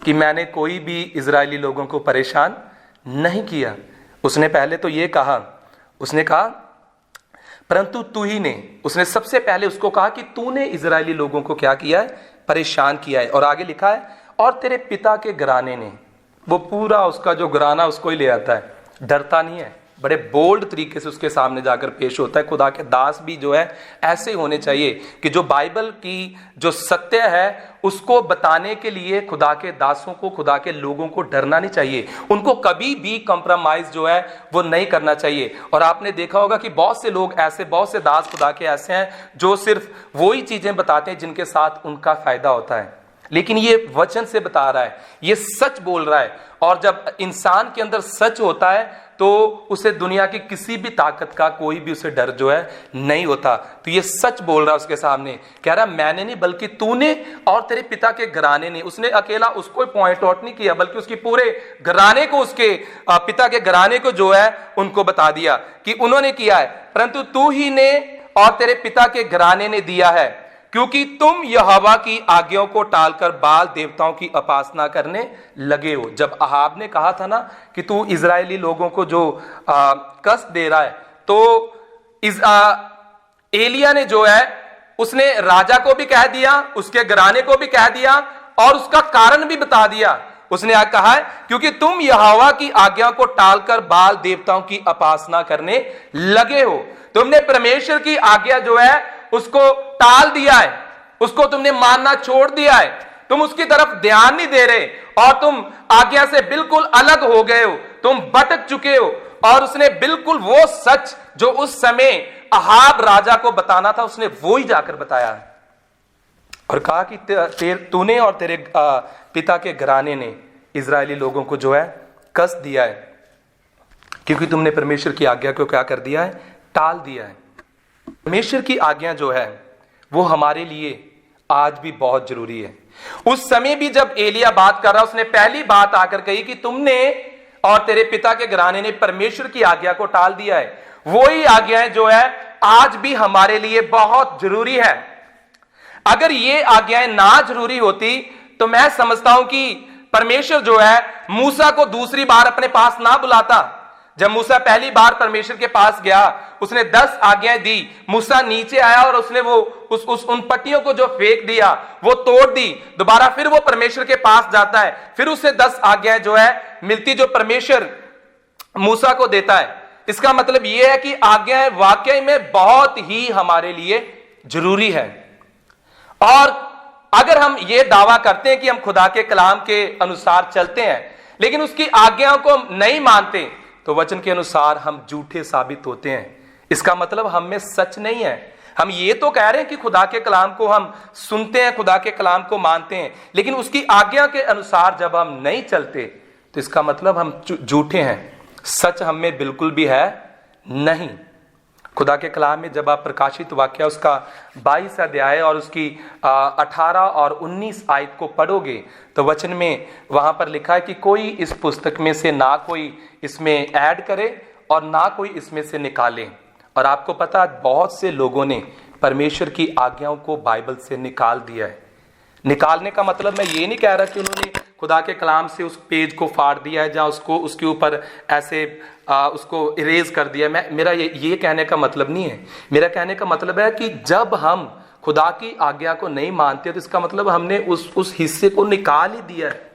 कि मैंने कोई भी इजरायली लोगों को परेशान नहीं किया। उसने पहले तो ये कहा, उसने कहा परंतु तू ही ने, उसने सबसे पहले उसको कहा कि तूने इजरायली लोगों को क्या किया है, परेशान किया है। और आगे लिखा है और तेरे पिता के घराने ने, वो पूरा उसका जो घराना उसको ही ले आता है, डरता नहीं है, बड़े बोल्ड तरीके से उसके सामने जाकर पेश होता है। खुदा के दास भी जो है ऐसे होने चाहिए कि जो बाइबल की जो सत्य है उसको बताने के लिए खुदा के दासों को, खुदा के लोगों को डरना नहीं चाहिए, उनको कभी भी कंप्रोमाइज जो है वो नहीं करना चाहिए। और आपने देखा होगा कि बहुत से लोग ऐसे, बहुत से दास खुदा के ऐसे हैं जो सिर्फ वही चीजें बताते हैं जिनके साथ उनका फायदा होता है, लेकिन ये वचन से बता रहा है, ये सच बोल रहा है। और जब इंसान के अंदर सच होता है तो उसे दुनिया की किसी भी ताकत का कोई भी उसे डर जो है नहीं होता। तो ये सच बोल रहा है उसके सामने, कह रहा मैंने नहीं बल्कि तूने और तेरे पिता के घराने ने। उसने अकेला उसको पॉइंट आउट नहीं किया बल्कि उसकी पूरे घराने को, उसके पिता के घराने को जो है उनको बता दिया कि उन्होंने किया है। परंतु तू ही ने और तेरे पिता के घराने ने दिया है, क्योंकि तुम यहोवा की आज्ञाओं को टालकर बाल देवताओं की उपासना करने लगे हो। जब अहाब ने कहा था ना कि तू इजरायली लोगों को जो कष्ट दे रहा है, तो एलिया ने जो है उसने राजा को भी कह दिया, उसके घराने को भी कह दिया और उसका कारण भी बता दिया। उसने कहा है क्योंकि तुम यहोवा की आज्ञा को टालकर बाल देवताओं की उपासना करने लगे हो। तुमने परमेश्वर की आज्ञा जो है उसको टाल दिया है, उसको तुमने मानना छोड़ दिया है, तुम उसकी तरफ ध्यान नहीं दे रहे और तुम आज्ञा से बिल्कुल अलग हो गए हो, तुम भटक चुके हो। और उसने बिल्कुल वो सच जो उस समय अहाब राजा को बताना था उसने वो ही जाकर बताया है और कहा कि तूने और तेरे पिता के घराने ने इजरायली लोगों को जो है कष्ट दिया है, क्योंकि तुमने परमेश्वर की आज्ञा को क्या कर दिया है, टाल दिया है। परमेश्वर की आज्ञा जो है वो हमारे लिए आज भी बहुत जरूरी है। उस समय भी जब एलिया बात कर रहा, उसने पहली बात आकर कही कि तुमने और तेरे पिता के घराने ने परमेश्वर की आज्ञा को टाल दिया है। वही आज्ञाएं जो है आज भी हमारे लिए बहुत जरूरी है। अगर ये आज्ञाएं ना जरूरी होती तो मैं समझता हूं कि परमेश्वर जो है मूसा को दूसरी बार अपने पास ना बुलाता। जब मूसा पहली बार परमेश्वर के पास गया, उसने 10 आज्ञाएं दी, मूसा नीचे आया और उसने वो उन पट्टियों को जो फेंक दिया वो तोड़ दी। दोबारा फिर वो परमेश्वर के पास जाता है, फिर उसे 10 आज्ञाएं जो है मिलती जो परमेश्वर मूसा को देता है। इसका मतलब यह है कि आज्ञाएं वाकई में बहुत ही हमारे लिए जरूरी है। और अगर हम ये दावा करते हैं कि हम खुदा के कलाम के अनुसार चलते हैं लेकिन उसकी आज्ञाओं को नहीं मानते, तो वचन के अनुसार हम झूठे साबित होते हैं। इसका मतलब हम में सच नहीं है। हम ये तो कह रहे हैं कि खुदा के कलाम को हम सुनते हैं, खुदा के कलाम को मानते हैं, लेकिन उसकी आज्ञा के अनुसार जब हम नहीं चलते तो इसका मतलब हम झूठे हैं। सच हम में बिल्कुल भी है नहीं। खुदा के कलाम में जब आप प्रकाशित वाक्य उसका 22 अध्याय और उसकी 18 और 19 आयत को पढ़ोगे तो वचन में वहां पर लिखा है कि कोई इस पुस्तक में से ना कोई इसमें ऐड करे और ना कोई इसमें से निकाले। और आपको पता है बहुत से लोगों ने परमेश्वर की आज्ञाओं को बाइबल से निकाल दिया है। निकालने का मतलब मैं ये नहीं कह रहा कि उन्होंने खुदा के कलाम से उस पेज को फाड़ दिया है या उसको उसके ऊपर ऐसे उसको इरेज कर दिया। मेरा ये कहने का मतलब नहीं है। मेरा कहने का मतलब है कि जब हम खुदा की आज्ञा को नहीं मानते तो इसका मतलब हमने उस हिस्से को निकाल ही दिया है।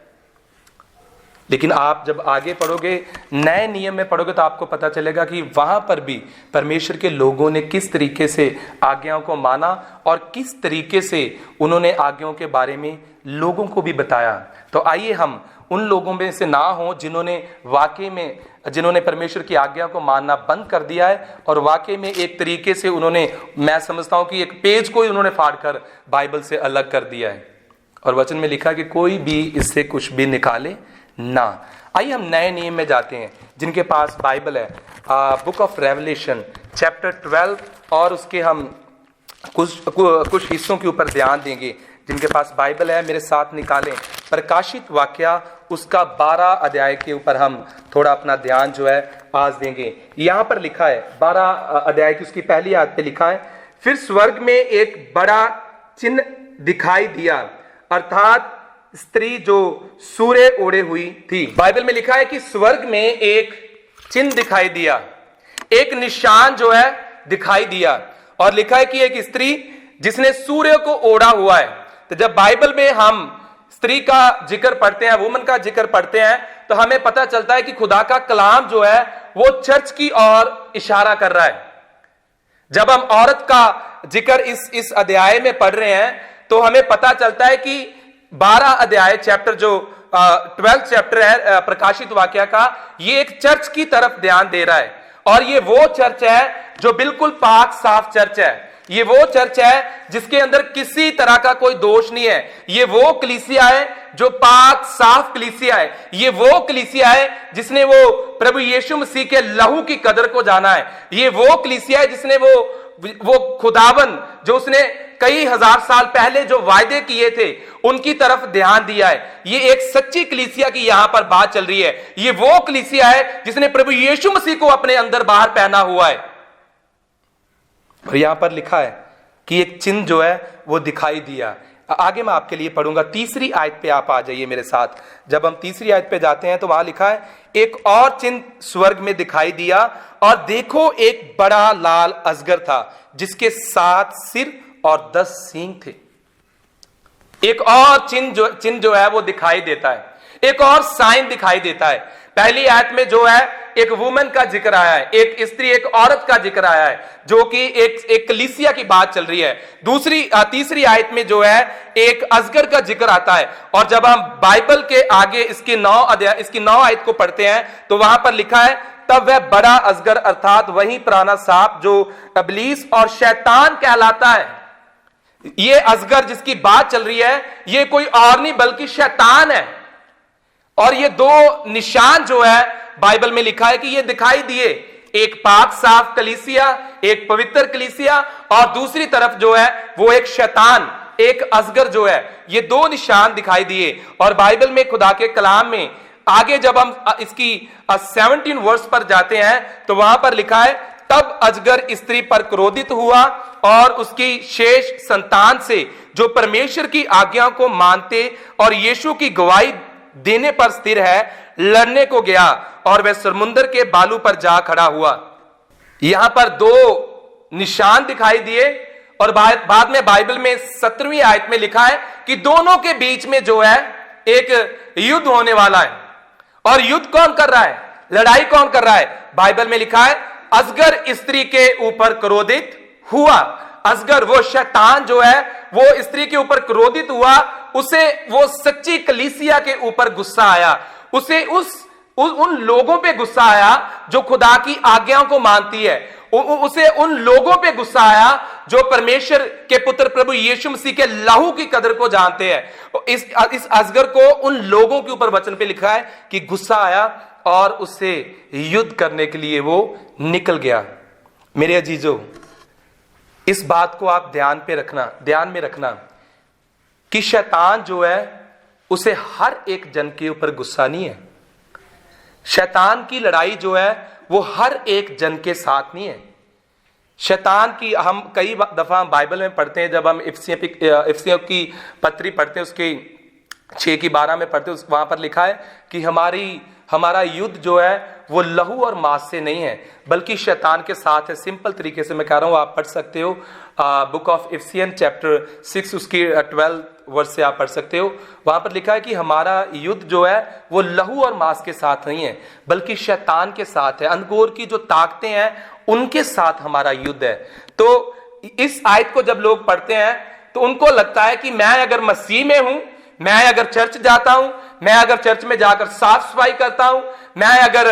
लेकिन आप जब आगे पढ़ोगे, नए नियम में पढ़ोगे, तो आपको पता चलेगा कि वहां पर भी परमेश्वर के लोगों ने किस तरीके से आज्ञाओं को माना और किस तरीके से उन्होंने आज्ञाओं के बारे में लोगों को भी बताया। तो आइए हम उन लोगों में से ना हो जिन्होंने परमेश्वर की आज्ञा को मानना बंद कर दिया है और वाकई में एक तरीके से उन्होंने, मैं समझता हूं कि एक पेज को ही उन्होंने फाड़कर बाइबल से अलग कर दिया है। और वचन में लिखा कि कोई भी इससे कुछ भी निकाले ना। आइए हम नए नियम में जाते हैं। जिनके पास बाइबल है, बुक ऑफ रेवलेशन चैप्टर 12 और उसके हम कुछ हिस्सों के ऊपर ध्यान देंगे। जिनके पास बाइबल है मेरे साथ निकालें प्रकाशित वाक्या उसका 12 अध्याय के ऊपर हम थोड़ा अपना ध्यान जो है आज देंगे। यहां पर लिखा है 12 अध्याय की उसकी पहली आयत पे लिखा है, फिर स्वर्ग में एक बड़ा चिन्ह दिखाई दिया, अर्थात स्त्री जो सूर्य ओढ़े हुई थी। बाइबल में लिखा है कि स्वर्ग में एक चिन्ह दिखाई दिया, एक निशान जो है दिखाई दिया, और लिखा है कि एक स्त्री जिसने सूर्य को ओढ़ा हुआ है। तो जब बाइबल में हम स्त्री का जिक्र पढ़ते हैं, वुमन का जिक्र पढ़ते हैं, तो हमें पता चलता है कि खुदा का कलाम जो है वो चर्च की ओर इशारा कर रहा है। जब हम औरत का जिक्र इस अध्याय में पढ़ रहे हैं तो हमें पता चलता है कि 12 अध्याय चैप्टर जो 12 चैप्टर है प्रकाशित वाक्या का, ये एक चर्च की तरफ ध्यान दे रहा है। और ये वो चर्च है जो बिल्कुल पाक साफ चर्च है। ये वो चर्च है जिसके अंदर किसी तरह का कोई दोष नहीं है। ये वो कलीसिया है जो पाक साफ कलीसिया है। ये वो कलीसिया है जिसने वो प्रभु यीशु मसीह के लहू की कदर को जाना है। ये वो कलीसिया है जिसने वो खुदावन जो उसने कई हजार साल पहले जो वायदे किए थे उनकी तरफ ध्यान दिया है। ये एक सच्ची कलीसिया की यहां पर बात चल रही है। ये वो कलीसिया है जिसने प्रभु यीशु मसीह को अपने अंदर बाहर पहना हुआ है। और यहां पर लिखा है कि एक चिन्ह जो है वो दिखाई दिया। आगे मैं आपके लिए पढ़ूंगा। तीसरी आयत पे आप आ जाइए मेरे साथ। जब हम तीसरी आयत पे जाते हैं तो वहां लिखा है, एक और चिन्ह स्वर्ग में दिखाई दिया और देखो एक बड़ा लाल अजगर था जिसके 7 सिर और 10 सींग थे। एक और चिन्ह जो है वो दिखाई देता है, एक और साइन दिखाई देता है। पहली आयत में जो है एक वुमन का जिक्र आया है, एक स्त्री, एक औरत का जिक्र आया है, जो कि एक कलीसिया की बात चल रही है। तीसरी आयत में जो है एक अजगर का जिक्र आता है। और जब हम बाइबल के आगे इसकी 9 आयत को पढ़ते हैं तो वहां पर लिखा है, तब वह बड़ा अजगर अर्थात वही पुराना सांप जो इब्लीस और शैतान कहलाता है। ये अजगर जिसकी बात चल रही है ये कोई और नहीं बल्कि शैतान है। और ये 2 निशान जो है बाइबल में लिखा है कि ये दिखाई दिए, एक पाक साफ कलीसिया, एक पवित्र कलीसिया, और दूसरी तरफ जो है वो एक शैतान, एक अजगर जो है। ये 2 निशान दिखाई दिए। और बाइबल में खुदा के कलाम में आगे जब हम इसकी 17 वर्ष पर जाते हैं तो वहां पर लिखा है, तब अजगर स्त्री पर क्रोधित हुआ और उसकी शेष संतान से जो परमेश्वर की आज्ञा को मानते और यीशु की गवाही देने पर स्थिर है लड़ने को गया और वह समुद्र के बालू पर जा खड़ा हुआ। यहां पर 2 निशान दिखाई दिए और बाद में बाइबल में 17वीं आयत में लिखा है कि दोनों के बीच में जो है एक युद्ध होने वाला है। और युद्ध कौन कर रहा है, लड़ाई कौन कर रहा है? बाइबल में लिखा है, अजगर स्त्री के ऊपर क्रोधित हुआ। असगर, वो शैतान जो है वो स्त्री के ऊपर क्रोधित हुआ, उसे वो सच्ची कलीसिया के ऊपर गुस्सा आया, उसे उन लोगों पे गुस्सा आया जो खुदा की आज्ञाओं को मानती है, उसे उन लोगों पे गुस्सा आया जो परमेश्वर के पुत्र प्रभु यीशु मसीह के लहू की कदर को जानते हैं। इस असगर को उन लोगों के ऊपर वचन पे लिखा है कि गुस्सा आया और उससे युद्ध करने के लिए वो निकल गया। मेरे अजीजों, इस बात को आप ध्यान में रखना कि शैतान जो है उसे हर एक जन के ऊपर गुस्सा नहीं है। शैतान की लड़ाई जो है वो हर एक जन के साथ नहीं है। शैतान की हम कई दफा बाइबल में पढ़ते हैं, जब हम इफिसियों की पत्री पढ़ते हैं, उसके 6:12 में पढ़ते हैं, वहां पर लिखा है कि हमारा युद्ध जो है वो लहू और मांस से नहीं है बल्कि शैतान के साथ है। सिंपल तरीके से मैं कह रहा हूं, आप पढ़ सकते हो बुक ऑफ इफिसियन चैप्टर 6 उसकी 12 वर्ष से आप पढ़ सकते हो। वहां पर लिखा है कि हमारा युद्ध जो है वो लहू और मांस के साथ नहीं है बल्कि शैतान के साथ है, अनगोर की जो ताकतें हैं उनके साथ हमारा युद्ध है। तो इस आयत को जब लोग पढ़ते हैं तो उनको लगता है कि मैं अगर मसीह में हूं, मैं अगर चर्च जाता हूं, मैं अगर चर्च में जाकर साफ सफाई करता हूं, मैं अगर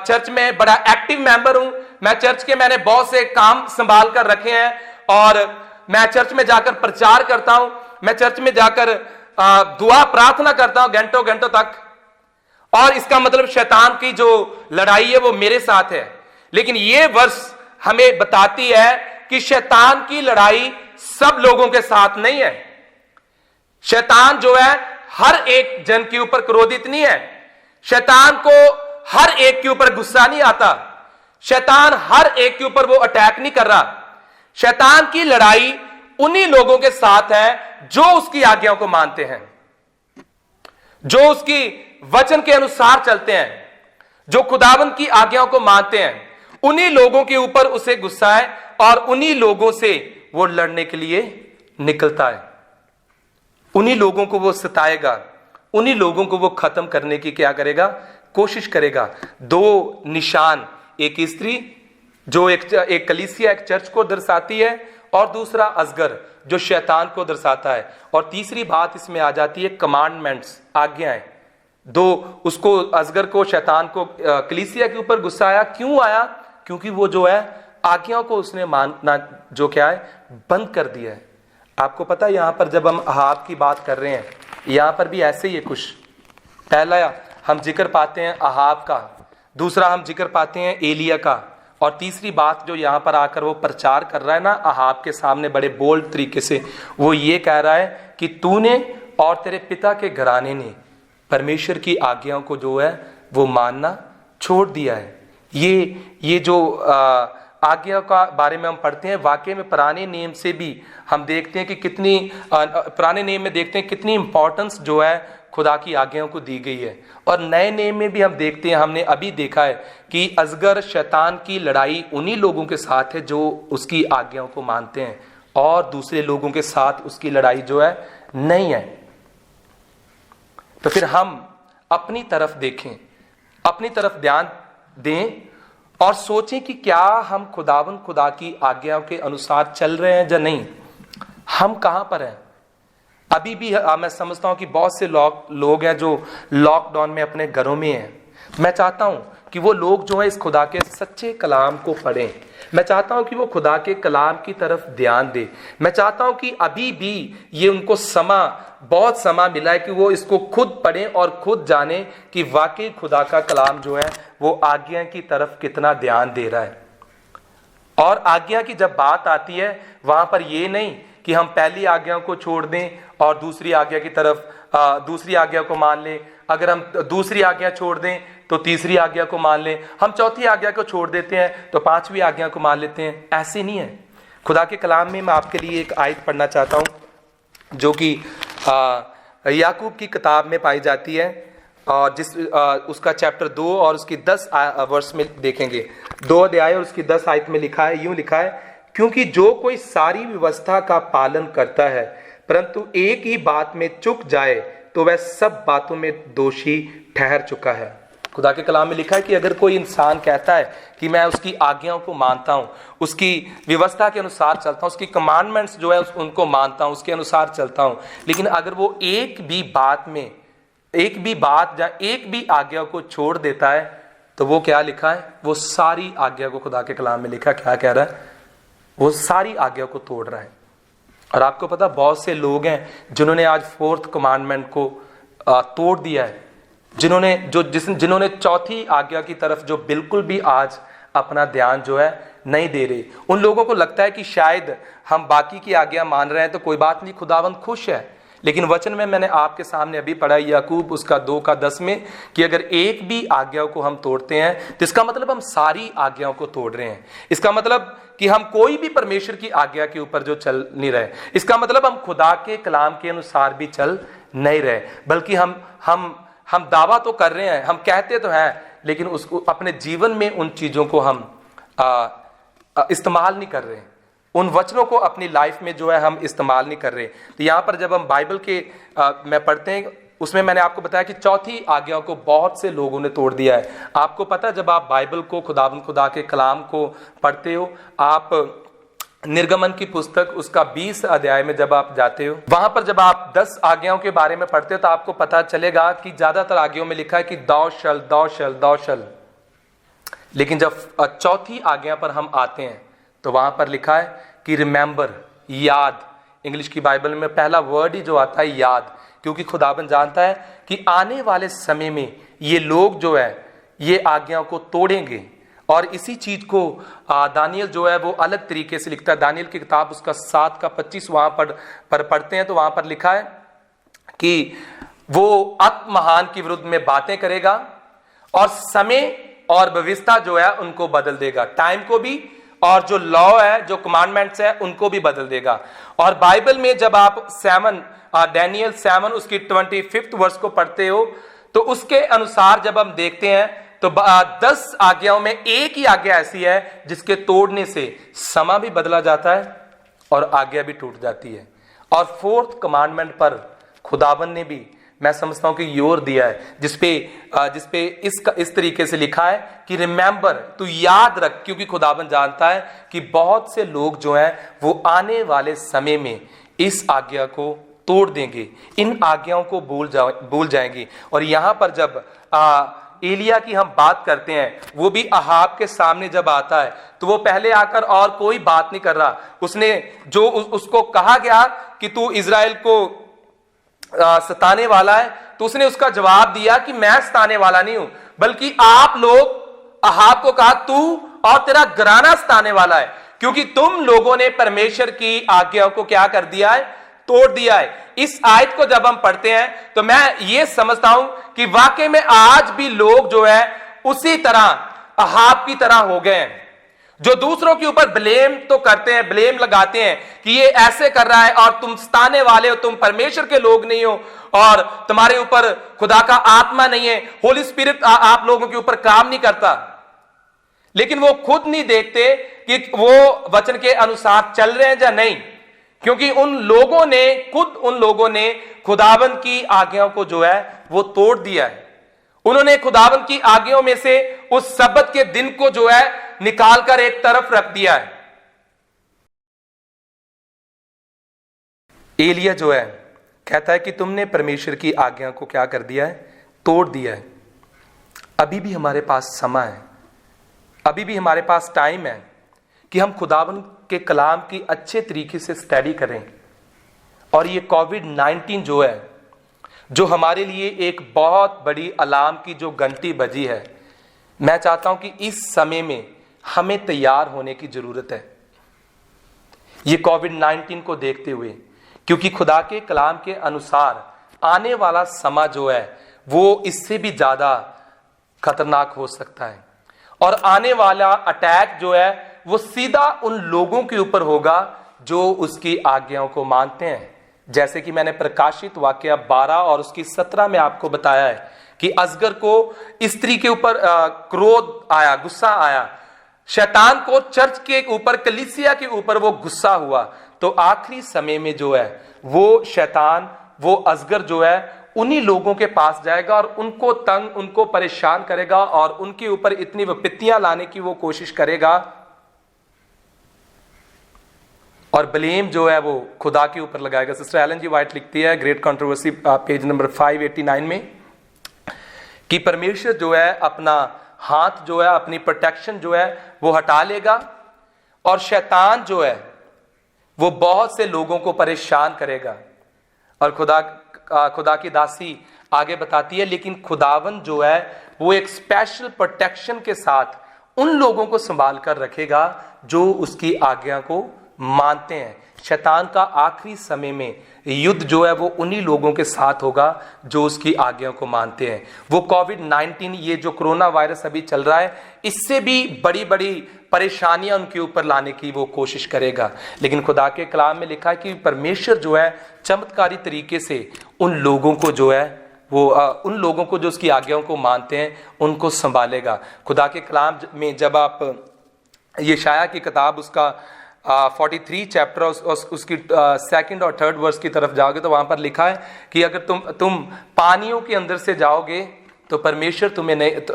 चर्च में बड़ा एक्टिव मेंबर हूं, मैं चर्च के मैंने बहुत से काम संभाल कर रखे हैं और मैं चर्च में जाकर प्रचार करता हूं, मैं चर्च में जाकर दुआ प्रार्थना करता हूं घंटों घंटों तक, और इसका मतलब शैतान की जो लड़ाई है वो मेरे साथ है। लेकिन ये वर्ष हमें बताती है कि शैतान की लड़ाई सब लोगों के साथ नहीं है। शैतान जो है हर एक जन के ऊपर क्रोधित नहीं है। शैतान को हर एक के ऊपर गुस्सा नहीं आता। शैतान हर एक के ऊपर वो अटैक नहीं कर रहा। शैतान की लड़ाई उन्हीं लोगों के साथ है जो उसकी आज्ञाओं को मानते हैं, जो उसकी वचन के अनुसार चलते हैं, जो खुदावंद की आज्ञाओं को मानते हैं। उन्हीं लोगों के ऊपर उसे गुस्सा है और उन्हीं लोगों से वो लड़ने के लिए निकलता है। उन्हीं लोगों को वो सताएगा, उन्हीं लोगों को वो खत्म करने की क्या करेगा, कोशिश करेगा। दो निशान, एक स्त्री जो एक कलीसिया, एक चर्च को दर्शाती है, और दूसरा असगर जो शैतान को दर्शाता है। और तीसरी बात इसमें आ जाती है कमांडमेंट्स, आज्ञाएं। दो, उसको असगर को, शैतान को कलीसिया के ऊपर गुस्सा आया। क्यों आया? क्योंकि वो जो है आज्ञाओं को उसने मानना जो क्या है बंद कर दिया है। आपको पता है यहां पर जब हम अहाब की बात कर रहे हैं, यहां पर भी ऐसे ही है कुछ। पहला हम जिक्र पाते हैं अहाब का, दूसरा हम जिक्र पाते हैं एलिया का, और तीसरी बात जो यहां पर आकर वो प्रचार कर रहा है ना अहाब के सामने बड़े बोल्ड तरीके से, वो ये कह रहा है कि तूने और तेरे पिता के घराने ने परमेश्वर की आज्ञाओं को जो है वो मानना छोड़ दिया है। ये जो आज्ञा का बारे में हम पढ़ते हैं, वाकई में पुराने नियम से भी हम देखते हैं कि कितनी पुराने नियम में देखते हैं कितनी इंपॉर्टेंस जो है खुदा की आज्ञाओं को दी गई है। और नए नियम में भी हम देखते हैं, हमने अभी देखा है कि असगर शैतान की लड़ाई उन्हीं लोगों के साथ है जो उसकी आज्ञाओं को मानते हैं, और दूसरे लोगों के साथ उसकी लड़ाई जो है नहीं है। तो फिर हम अपनी तरफ देखें, अपनी तरफ ध्यान दें और सोचें कि क्या हम खुदा की आज्ञाओं के अनुसार चल रहे हैं या नहीं। हम कहां पर हैं? अभी भी मैं समझता हूं कि बहुत से लोग हैं जो लॉकडाउन में अपने घरों में हैं। मैं चाहता हूं कि वो लोग जो है इस खुदा के सच्चे कलाम को पढ़ें। मैं चाहता हूं कि वो खुदा के कलाम की तरफ ध्यान दें। मैं चाहता हूं कि अभी भी ये उनको बहुत समय मिला है कि वो इसको खुद पढ़ें और खुद जाने कि वाकई खुदा का कलाम जो है वो आज्ञा की तरफ कितना ध्यान दे रहा है। और आज्ञा की जब बात आती है वहां पर ये नहीं कि हम पहली आज्ञा को छोड़ दें और दूसरी आज्ञा की तरफ दूसरी आज्ञा को मान लें। अगर हम दूसरी आज्ञा छोड़ दें तो तीसरी आज्ञा को मान लें, हम चौथी आज्ञा को छोड़ देते हैं तो पांचवी आज्ञा को मान लेते हैं। ऐसे नहीं है। खुदा के कलाम में मैं आपके लिए एक आयत पढ़ना चाहता हूं जो कि याकूब की किताब में पाई जाती है, और उसका चैप्टर 2 और उसकी 10 वर्ष में देखेंगे। 2 अध्याय और उसकी 10 आयत में लिखा है, यूं लिखा है, क्योंकि जो कोई सारी व्यवस्था का पालन करता है परंतु एक ही बात में चूक जाए तो वह सब बातों में दोषी ठहर चुका है। खुदा के कलाम में लिखा है कि अगर कोई इंसान कहता है कि मैं उसकी आज्ञाओं को मानता हूं, उसकी व्यवस्था के अनुसार चलता हूं, उसकी कमांडमेंट्स जो है उनको मानता हूं, उसके अनुसार चलता हूं, लेकिन अगर वो एक भी बात या एक भी आज्ञा को छोड़ देता है, तो वो क्या लिखा है, वो सारी आज्ञा को, खुदा के कलाम में लिखा क्या कह रहा है, वो सारी आज्ञा को तोड़ रहा है। और आपको पता बहुत से लोग हैं जिन्होंने आज 4th कमांडमेंट को तोड़ दिया है, जिन्होंने चौथी आज्ञा की तरफ जो बिल्कुल भी आज अपना ध्यान जो है नहीं दे रहे। उन लोगों को लगता है कि शायद हम बाकी की आज्ञा मान रहे हैं तो कोई बात नहीं, खुदावंद खुश है। लेकिन वचन में मैंने आपके सामने अभी पढ़ा याकूब उसका 2:10 में कि अगर एक भी आज्ञा को हम तोड़ते हैं तो इसका मतलब हम सारी आज्ञाओं को तोड़ रहे हैं। इसका मतलब कि हम कोई भी परमेश्वर की आज्ञा के ऊपर जो चल नहीं रहे, इसका मतलब हम खुदा के कलाम के अनुसार भी चल नहीं रहे, बल्कि हम दावा तो कर रहे हैं, हम कहते तो हैं, लेकिन उसको अपने जीवन में उन चीजों को हम इस्तेमाल नहीं कर रहे, उन वचनों को अपनी लाइफ में जो है हम इस्तेमाल नहीं कर रहे। तो यहाँ पर जब हम बाइबल के में पढ़ते हैं, उसमें मैंने आपको बताया कि चौथी आज्ञाओं को बहुत से लोगों ने तोड़ दिया है। आपको पता है, जब आप बाइबल को, खुदा के कलाम को पढ़ते हो, आप निर्गमन की पुस्तक उसका 20 अध्याय में जब आप जाते हो, वहां पर जब आप 10 आज्ञाओं के बारे में पढ़ते हो तो आपको पता चलेगा कि ज्यादातर आज्ञाओं में लिखा है कि दौ शल। लेकिन जब चौथी आज्ञा पर हम आते हैं तो वहां पर लिखा है कि रिमेंबर, याद। इंग्लिश की बाइबल में पहला वर्ड ही जो आता है याद, क्योंकि खुदाबंद जानता है कि आने वाले समय में ये लोग जो है ये आज्ञाओं को तोड़ेंगे। और इसी चीज को दानियल जो है वो अलग तरीके से लिखता है। दानियल की किताब उसका 7:25 वहां पर पढ़ते हैं तो वहां पर लिखा है कि वो अति महान की विरुद्ध में बातें करेगा और समय और व्यवस्था जो है उनको बदल देगा, टाइम को भी, और जो लॉ है, जो कमांडमेंट्स है, उनको भी बदल देगा। और बाइबल में जब आप डैनियल 7 उसकी 25th वर्ष को पढ़ते हो तो उसके अनुसार जब हम देखते हैं तो 10 आज्ञाओं में एक ही आज्ञा ऐसी है जिसके तोड़ने से समय भी बदला जाता है और आज्ञा भी टूट जाती है। और 4th कमांडमेंट पर खुदाबंद ने भी, मैं समझता हूं कि जोर दिया है, जिसपे इस तरीके से लिखा है कि रिमेंबर, तू याद रख, क्योंकि खुदाबंद जानता है कि बहुत से लोग जो हैं वो आने वाले समय में इस आज्ञा को तोड़ देंगे, इन आज्ञाओं को भूल जाएंगे। और यहां पर जब एलिया की हम बात करते हैं, वो भी अहाब के सामने जब आता है तो वो पहले आकर और कोई बात नहीं कर रहा, उसने जो उसको कहा गया कि तू इजराइल को सताने वाला है, तो उसने उसका जवाब दिया कि मैं सताने वाला नहीं हूं, बल्कि आप लोग, अहाब को कहा तू और तेरा घराना सताने वाला है, क्योंकि तुम लोगों ने परमेश्वर की आज्ञाओं को क्या कर दिया है, तोड़ दिया है। इस आयत को जब हम पढ़ते हैं तो मैं ये समझता हूं कि वाकई में आज भी लोग जो है उसी तरह अहाब की तरह हो गए हैं, जो दूसरों के ऊपर ब्लेम तो करते हैं, ब्लेम लगाते हैं कि ये ऐसे कर रहा है और तुम सताने वाले हो, तुम परमेश्वर के लोग नहीं हो और तुम्हारे ऊपर खुदा का आत्मा नहीं है, होली स्पिरिट आप लोगों के ऊपर काम नहीं करता। लेकिन वो खुद नहीं देखते कि वो वचन के अनुसार चल रहे हैं या नहीं, क्योंकि उन लोगों ने खुदावंद की आज्ञाओं को जो है वो तोड़ दिया है। उन्होंने खुदावंद की आज्ञाओं में से उस सब्बत के दिन को जो है निकालकर एक तरफ रख दिया है। एलिया जो है कहता है कि तुमने परमेश्वर की आज्ञा को क्या कर दिया है, तोड़ दिया है। अभी भी हमारे पास समय है, अभी भी हमारे पास टाइम है कि हम खुदावंद के कलाम की अच्छे तरीके से स्टडी करें। और ये कोविड-19 जो है, जो हमारे लिए एक बहुत बड़ी अलार्म की जो घंटी बजी है, मैं चाहता हूं कि इस समय में हमें तैयार होने की जरूरत है ये कोविड-19 को देखते हुए, क्योंकि खुदा के कलाम के अनुसार आने वाला समय जो है वो इससे भी ज्यादा खतरनाक हो सकता है। और आने वाला अटैक जो है वो सीधा उन लोगों के ऊपर होगा जो उसकी आज्ञाओं को मानते हैं। जैसे कि मैंने प्रकाशित वाक्य 12 और उसकी 17 में आपको बताया है कि अजगर को स्त्री के ऊपर क्रोध आया, गुस्सा आया, शैतान को चर्च के ऊपर, कलीसिया के ऊपर वो गुस्सा हुआ। तो आखिरी समय में जो है वो शैतान, वो अजगर जो है उन्हीं लोगों के पास जाएगा और उनको तंग, उनको परेशान करेगा और उनके ऊपर इतनी विपत्तियां लाने की वो कोशिश करेगा और ब्लेम जो है वो खुदा के ऊपर लगाएगा। सिस्टर एलन जी वाइट लिखती है ग्रेट कंट्रोवर्सी पेज नंबर 589 में कि परमेश्वर जो है अपना हाथ जो है, अपनी प्रोटेक्शन जो है वो हटा लेगा और शैतान जो है वो बहुत से लोगों को परेशान करेगा। और खुदा की दासी आगे बताती है, लेकिन खुदावन जो है वो एक स्पेशल प्रोटेक्शन के साथ उन लोगों को संभाल कर रखेगा जो उसकी आज्ञा को मानते हैं। शैतान का आखिरी समय में युद्ध जो है वो उन्हीं लोगों के साथ होगा जो उसकी आज्ञा को मानते हैं। वो कोविड-19, ये जो कोरोना वायरस अभी चल रहा है, इससे भी बड़ी बड़ी परेशानियां उनके ऊपर लाने की वो कोशिश करेगा। लेकिन खुदा के कलाम में लिखा है कि परमेश्वर जो है चमत्कारी तरीके से उन लोगों को जो है वो उन लोगों को जो उसकी आज्ञाओं को मानते हैं उनको संभालेगा। खुदा के कलाम में जब आप यशाया की किताब उसका 43 चैप्टर उसकी 2nd और 3rd वर्स की तरफ जाओगे तो वहां पर लिखा है कि अगर तुम पानियों के अंदर से जाओगे तो परमेश्वर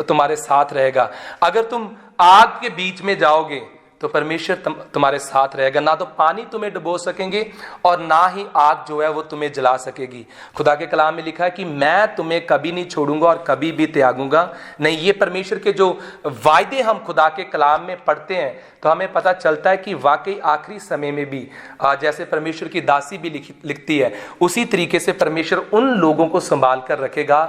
तुम्हारे साथ रहेगा। अगर तुम आग के बीच में जाओगे तो परमेश्वर तुम्हारे साथ रहेगा। ना तो पानी तुम्हें डुबो सकेंगे और ना ही आग जो है वो तुम्हें जला सकेगी। खुदा के कलाम में लिखा है कि मैं तुम्हें कभी नहीं छोड़ूंगा और कभी भी त्यागूंगा नहीं। ये परमेश्वर के जो वायदे हम खुदा के कलाम में पढ़ते हैं तो हमें पता चलता है कि वाकई आखिरी समय में भी जैसे परमेश्वर की दासी भी लिखती है, उसी तरीके से परमेश्वर उन लोगों को संभाल कर रखेगा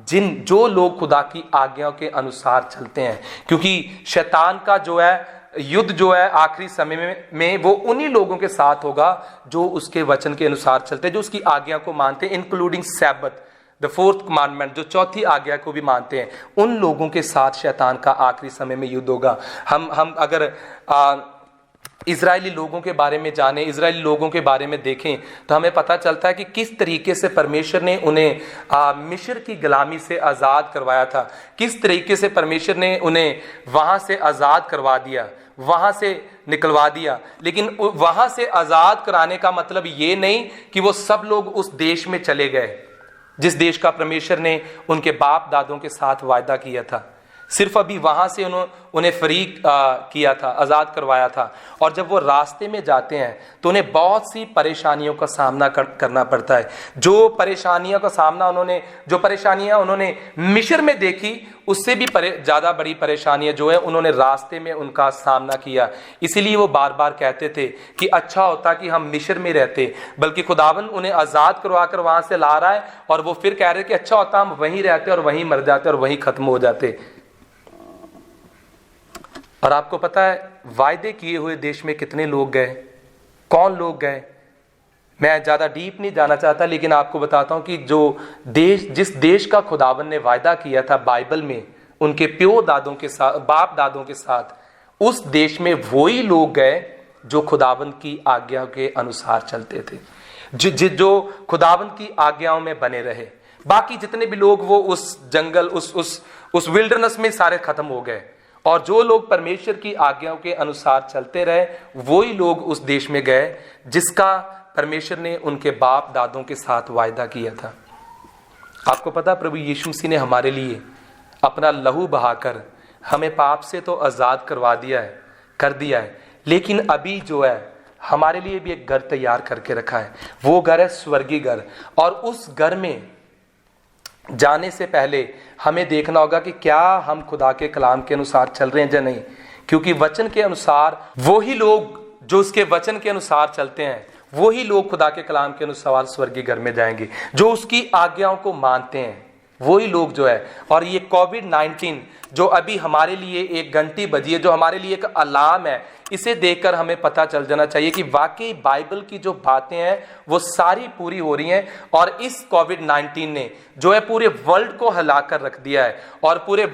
जो लोग खुदा की आज्ञाओं के अनुसार चलते हैं। क्योंकि शैतान का जो है युद्ध जो है आखिरी समय में वो उन्हीं लोगों के साथ होगा जो उसके वचन के अनुसार चलते हैं, जो उसकी आज्ञा को मानते हैं, इंक्लूडिंग सैबत, द 4th कमांडमेंट, जो 4थी आज्ञा को भी मानते हैं। उन लोगों के साथ शैतान का आखिरी समय में युद्ध होगा। हम अगर इजरायली लोगों के बारे में जाने, इजरायली लोगों के बारे में देखें तो हमें पता चलता है कि किस तरीके से परमेश्वर ने उन्हें मिस्र की गुलामी से आज़ाद करवाया था, किस तरीके से परमेश्वर ने उन्हें वहां से आज़ाद करवा दिया, वहां से निकलवा दिया। लेकिन वहां से आज़ाद कराने का मतलब ये नहीं कि वो सब लोग उस देश में चले गए जिस देश का परमेश्वर ने उनके बाप दादों के साथ वायदा किया था। सिर्फ अभी वहां से उन्हें फ्री किया था, आज़ाद करवाया था। और जब वो रास्ते में जाते हैं तो उन्हें बहुत सी परेशानियों का सामना करना पड़ता है। जो परेशानियों उन्होंने मिस्र में देखी, उससे भी ज़्यादा बड़ी परेशानियां जो है उन्होंने रास्ते में उनका सामना किया। इसीलिए वो बार बार कहते थे कि अच्छा होता कि हम मिस्र में रहते, बल्कि खुदावन उन्हें आज़ाद करवा कर वहां से ला रहा है और वो फिर कह रहे कि अच्छा होता हम वहीं रहते और वहीं मर जाते और वहीं खत्म हो जाते। और आपको पता है वायदे किए हुए देश में कितने लोग गए, कौन लोग गए? मैं ज्यादा डीप नहीं जाना चाहता, लेकिन आपको बताता हूं कि जिस देश का खुदावन ने वायदा किया था बाइबल में उनके बाप दादों के साथ, उस देश में वही लोग गए जो खुदावन की आज्ञा के अनुसार चलते थे, जो खुदावन की आज्ञाओं में बने रहे। बाकी जितने भी लोग वो उस जंगल, उस विल्डरनेस में सारे खत्म हो गए। और जो लोग परमेश्वर की आज्ञाओं के अनुसार चलते रहे वही लोग उस देश में गए जिसका परमेश्वर ने उनके बाप दादों के साथ वायदा किया था। आपको पता प्रभु यीशु मसीह ने हमारे लिए अपना लहू बहाकर हमें पाप से तो आजाद कर दिया है, लेकिन अभी जो है हमारे लिए भी एक घर तैयार करके रखा है। वो घर है स्वर्गीय घर। और उस घर में जाने से पहले हमें देखना होगा कि क्या हम खुदा के कलाम के अनुसार चल रहे हैं या नहीं। क्योंकि वचन के अनुसार वही लोग जो उसके वचन के अनुसार चलते हैं वही लोग खुदा के कलाम के अनुसार स्वर्गीय घर में जाएंगे। जो उसकी आज्ञाओं को मानते हैं वही लोग जो है। और ये कोविड-19 जो अभी हमारे लिए एक घंटी बजी है, जो हमारे लिए एक अलार्म है, इसे देखकर हमें पता चल जाना चाहिए कि वाकई बाइबल की जो बातें हैं वो सारी पूरी हो रही हैं। और इस कोविड-19 ने जो है पूरे वर्ल्ड को हिला कर रख दिया है और पूरे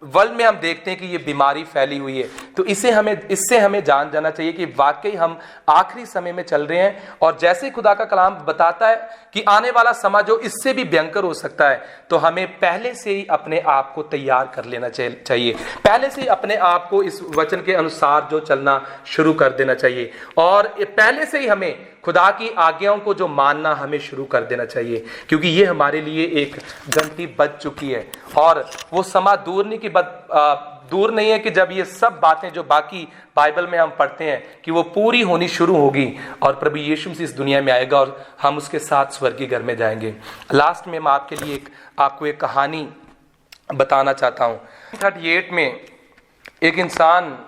वर्ल्ड में हम देखते हैं कि ये बीमारी फैली हुई है। तो इससे हमें जान जाना चाहिए कि वाकई हम आखिरी समय में चल रहे हैं। और जैसे खुदा का कलाम बताता है कि आने वाला समय जो इससे भी भयंकर हो सकता है, तो हमें पहले से ही अपने आप को तैयार कर लेना चाहिए, पहले से ही अपने आप को इस वचन के अनुसार जो चलना शुरू कर देना चाहिए। और पहले से ही हमें खुदा की आज्ञाओं को जो मानना हमें शुरू कर देना चाहिए, क्योंकि ये हमारे लिए एक घंटी बज चुकी है और वो समा दूर नहीं है कि जब ये सब बातें जो बाकी बाइबल में हम पढ़ते हैं कि वो पूरी होनी शुरू होगी और प्रभु यीशु मसीह इस दुनिया में आएगा और हम उसके साथ स्वर्गीय घर में जाएंगे। लास्ट में मैं आपके लिए आपको एक कहानी बताना चाहता हूँ। 38 में एक इंसान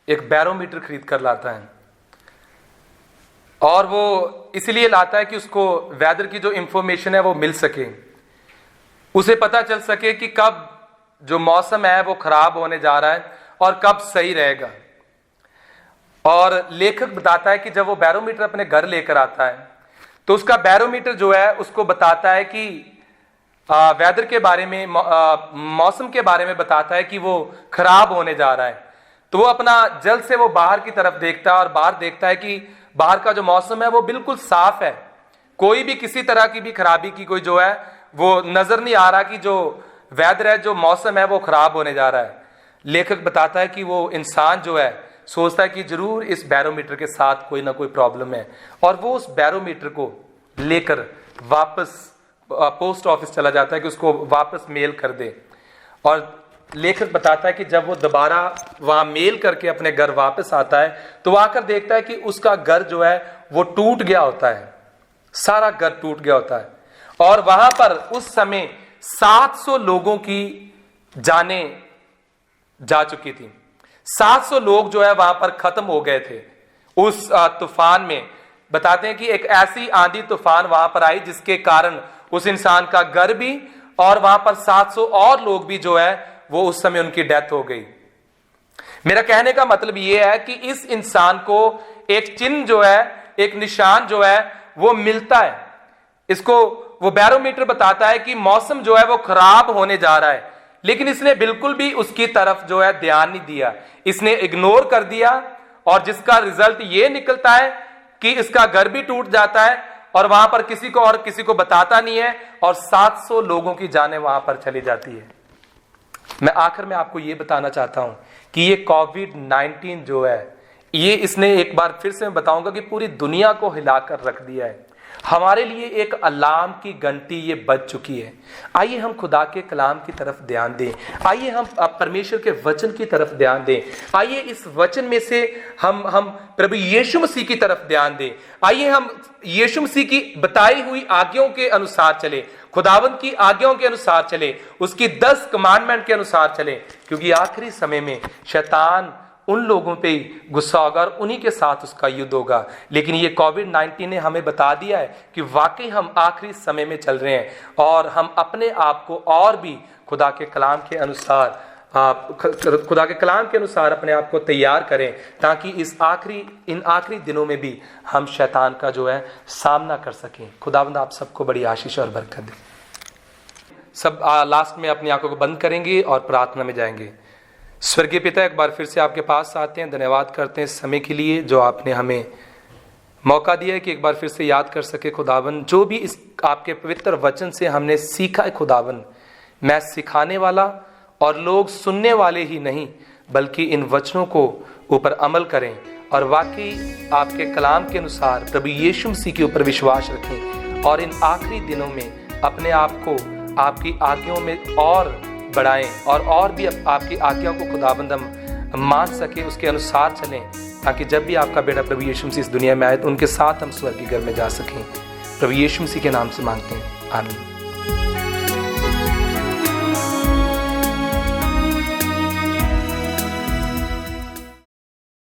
एक बैरोमीटर खरीद कर लाता है और वो इसलिए लाता है कि उसको वेदर की जो इंफॉर्मेशन है वो मिल सके, उसे पता चल सके कि कब जो मौसम है वो खराब होने जा रहा है और कब सही रहेगा। और लेखक बताता है कि जब वो बैरोमीटर अपने घर लेकर आता है तो उसका बैरोमीटर जो है उसको बताता है कि वेदर के बारे में, मौसम के बारे में बताता है कि वो खराब होने जा रहा है। तो वो अपना जल्द से वो बाहर की तरफ देखता है और बाहर देखता है कि बाहर का जो मौसम है वो बिल्कुल साफ है, कोई भी किसी तरह की भी खराबी की कोई जो है वो नजर नहीं आ रहा कि जो वेदर है, जो मौसम है वो खराब होने जा रहा है। लेखक बताता है कि वो इंसान जो है सोचता है कि जरूर इस बैरोमीटर के साथ कोई ना कोई प्रॉब्लम है और वो उस बैरोमीटर को लेकर वापस पोस्ट ऑफिस चला जाता है कि उसको वापस मेल कर दे। और लेखक बताता है कि जब वो दोबारा वहां मेल करके अपने घर वापस आता है तो वो आकर देखता है कि उसका घर जो है वो टूट गया होता है, सारा घर टूट गया होता है और वहां पर उस समय 700 लोगों की जानें जा चुकी थी। 700 लोग जो है वहां पर खत्म हो गए थे उस तूफान में। बताते हैं कि एक ऐसी आंधी तूफान वहां पर आई जिसके कारण उस इंसान का घर भी और वहां पर 700 और लोग भी जो है वो उस समय उनकी डेथ हो गई। मेरा कहने का मतलब यह है कि इस इंसान को एक चिन्ह जो है, एक निशान जो है वो मिलता है। इसको वो बैरोमीटर बताता है कि मौसम जो है वो खराब होने जा रहा है, लेकिन इसने बिल्कुल भी उसकी तरफ जो है ध्यान नहीं दिया, इसने इग्नोर कर दिया और जिसका रिजल्ट ये निकलता है कि इसका घर भी टूट जाता है और वहां पर किसी को बताता नहीं है और 700 लोगों की जानें वहां पर चली जाती है। मैं आखिर में आपको यह बताना चाहता हूं कि ये कोविड-19 जो है ये इसने एक बार फिर से मैं बताऊंगा कि पूरी दुनिया को हिलाकर रख दिया है। हमारे लिए एक अलार्म की घंटी ये बज चुकी है। आइए हम खुदा के कलाम की तरफ ध्यान दें, आइए हम परमेश्वर के वचन की तरफ ध्यान दें, आइए इस वचन में से हम प्रभु यीशु मसीह की तरफ ध्यान दें, आइए हम यीशु मसीह की बताई हुई आज्ञाओं के अनुसार चले, खुदावंद की आज्ञाओं के अनुसार चले, उसकी 10 कमांडमेंट के अनुसार चले, क्योंकि आखिरी समय में शैतान उन लोगों पे गुस्सा होगा और उन्हीं के साथ उसका युद्ध होगा। लेकिन ये कोविड-19 ने हमें बता दिया है कि वाकई हम आखिरी समय में चल रहे हैं और हम अपने आप को और भी खुदा के कलाम के अनुसार अपने आप को तैयार करें, ताकि इन आखिरी दिनों में भी हम शैतान का जो है सामना कर सकें। खुदावंद आप सबको बड़ी आशीष और बरकत दे। सब लास्ट में अपनी आंखों को बंद करेंगे और प्रार्थना में जाएंगे। स्वर्गीय पिता, एक बार फिर से आपके पास आते हैं, धन्यवाद करते हैं इस समय के लिए जो आपने हमें मौका दिया है कि एक बार फिर से याद कर सके खुदावन, जो भी इस आपके पवित्र वचन से हमने सीखा है खुदावन, मैं सिखाने वाला और लोग सुनने वाले ही नहीं बल्कि इन वचनों को ऊपर अमल करें और वाकई आपके कलाम के अनुसार प्रभु यीशु मसीह के ऊपर विश्वास रखें और इन आखिरी दिनों में अपने आप को आपकी आज्ञाओं में और बढ़ाएं और भी आपकी आज्ञाओं को खुदाबंद हम मान सके, उसके अनुसार चलें, ताकि जब भी आपका बेटा प्रभु यीशु मसीह इस दुनिया में आए तो उनके साथ हम स्वर्ग के घर में जा सकें। प्रभु यीशु मसीह के नाम से मांगते हैं, आमीन।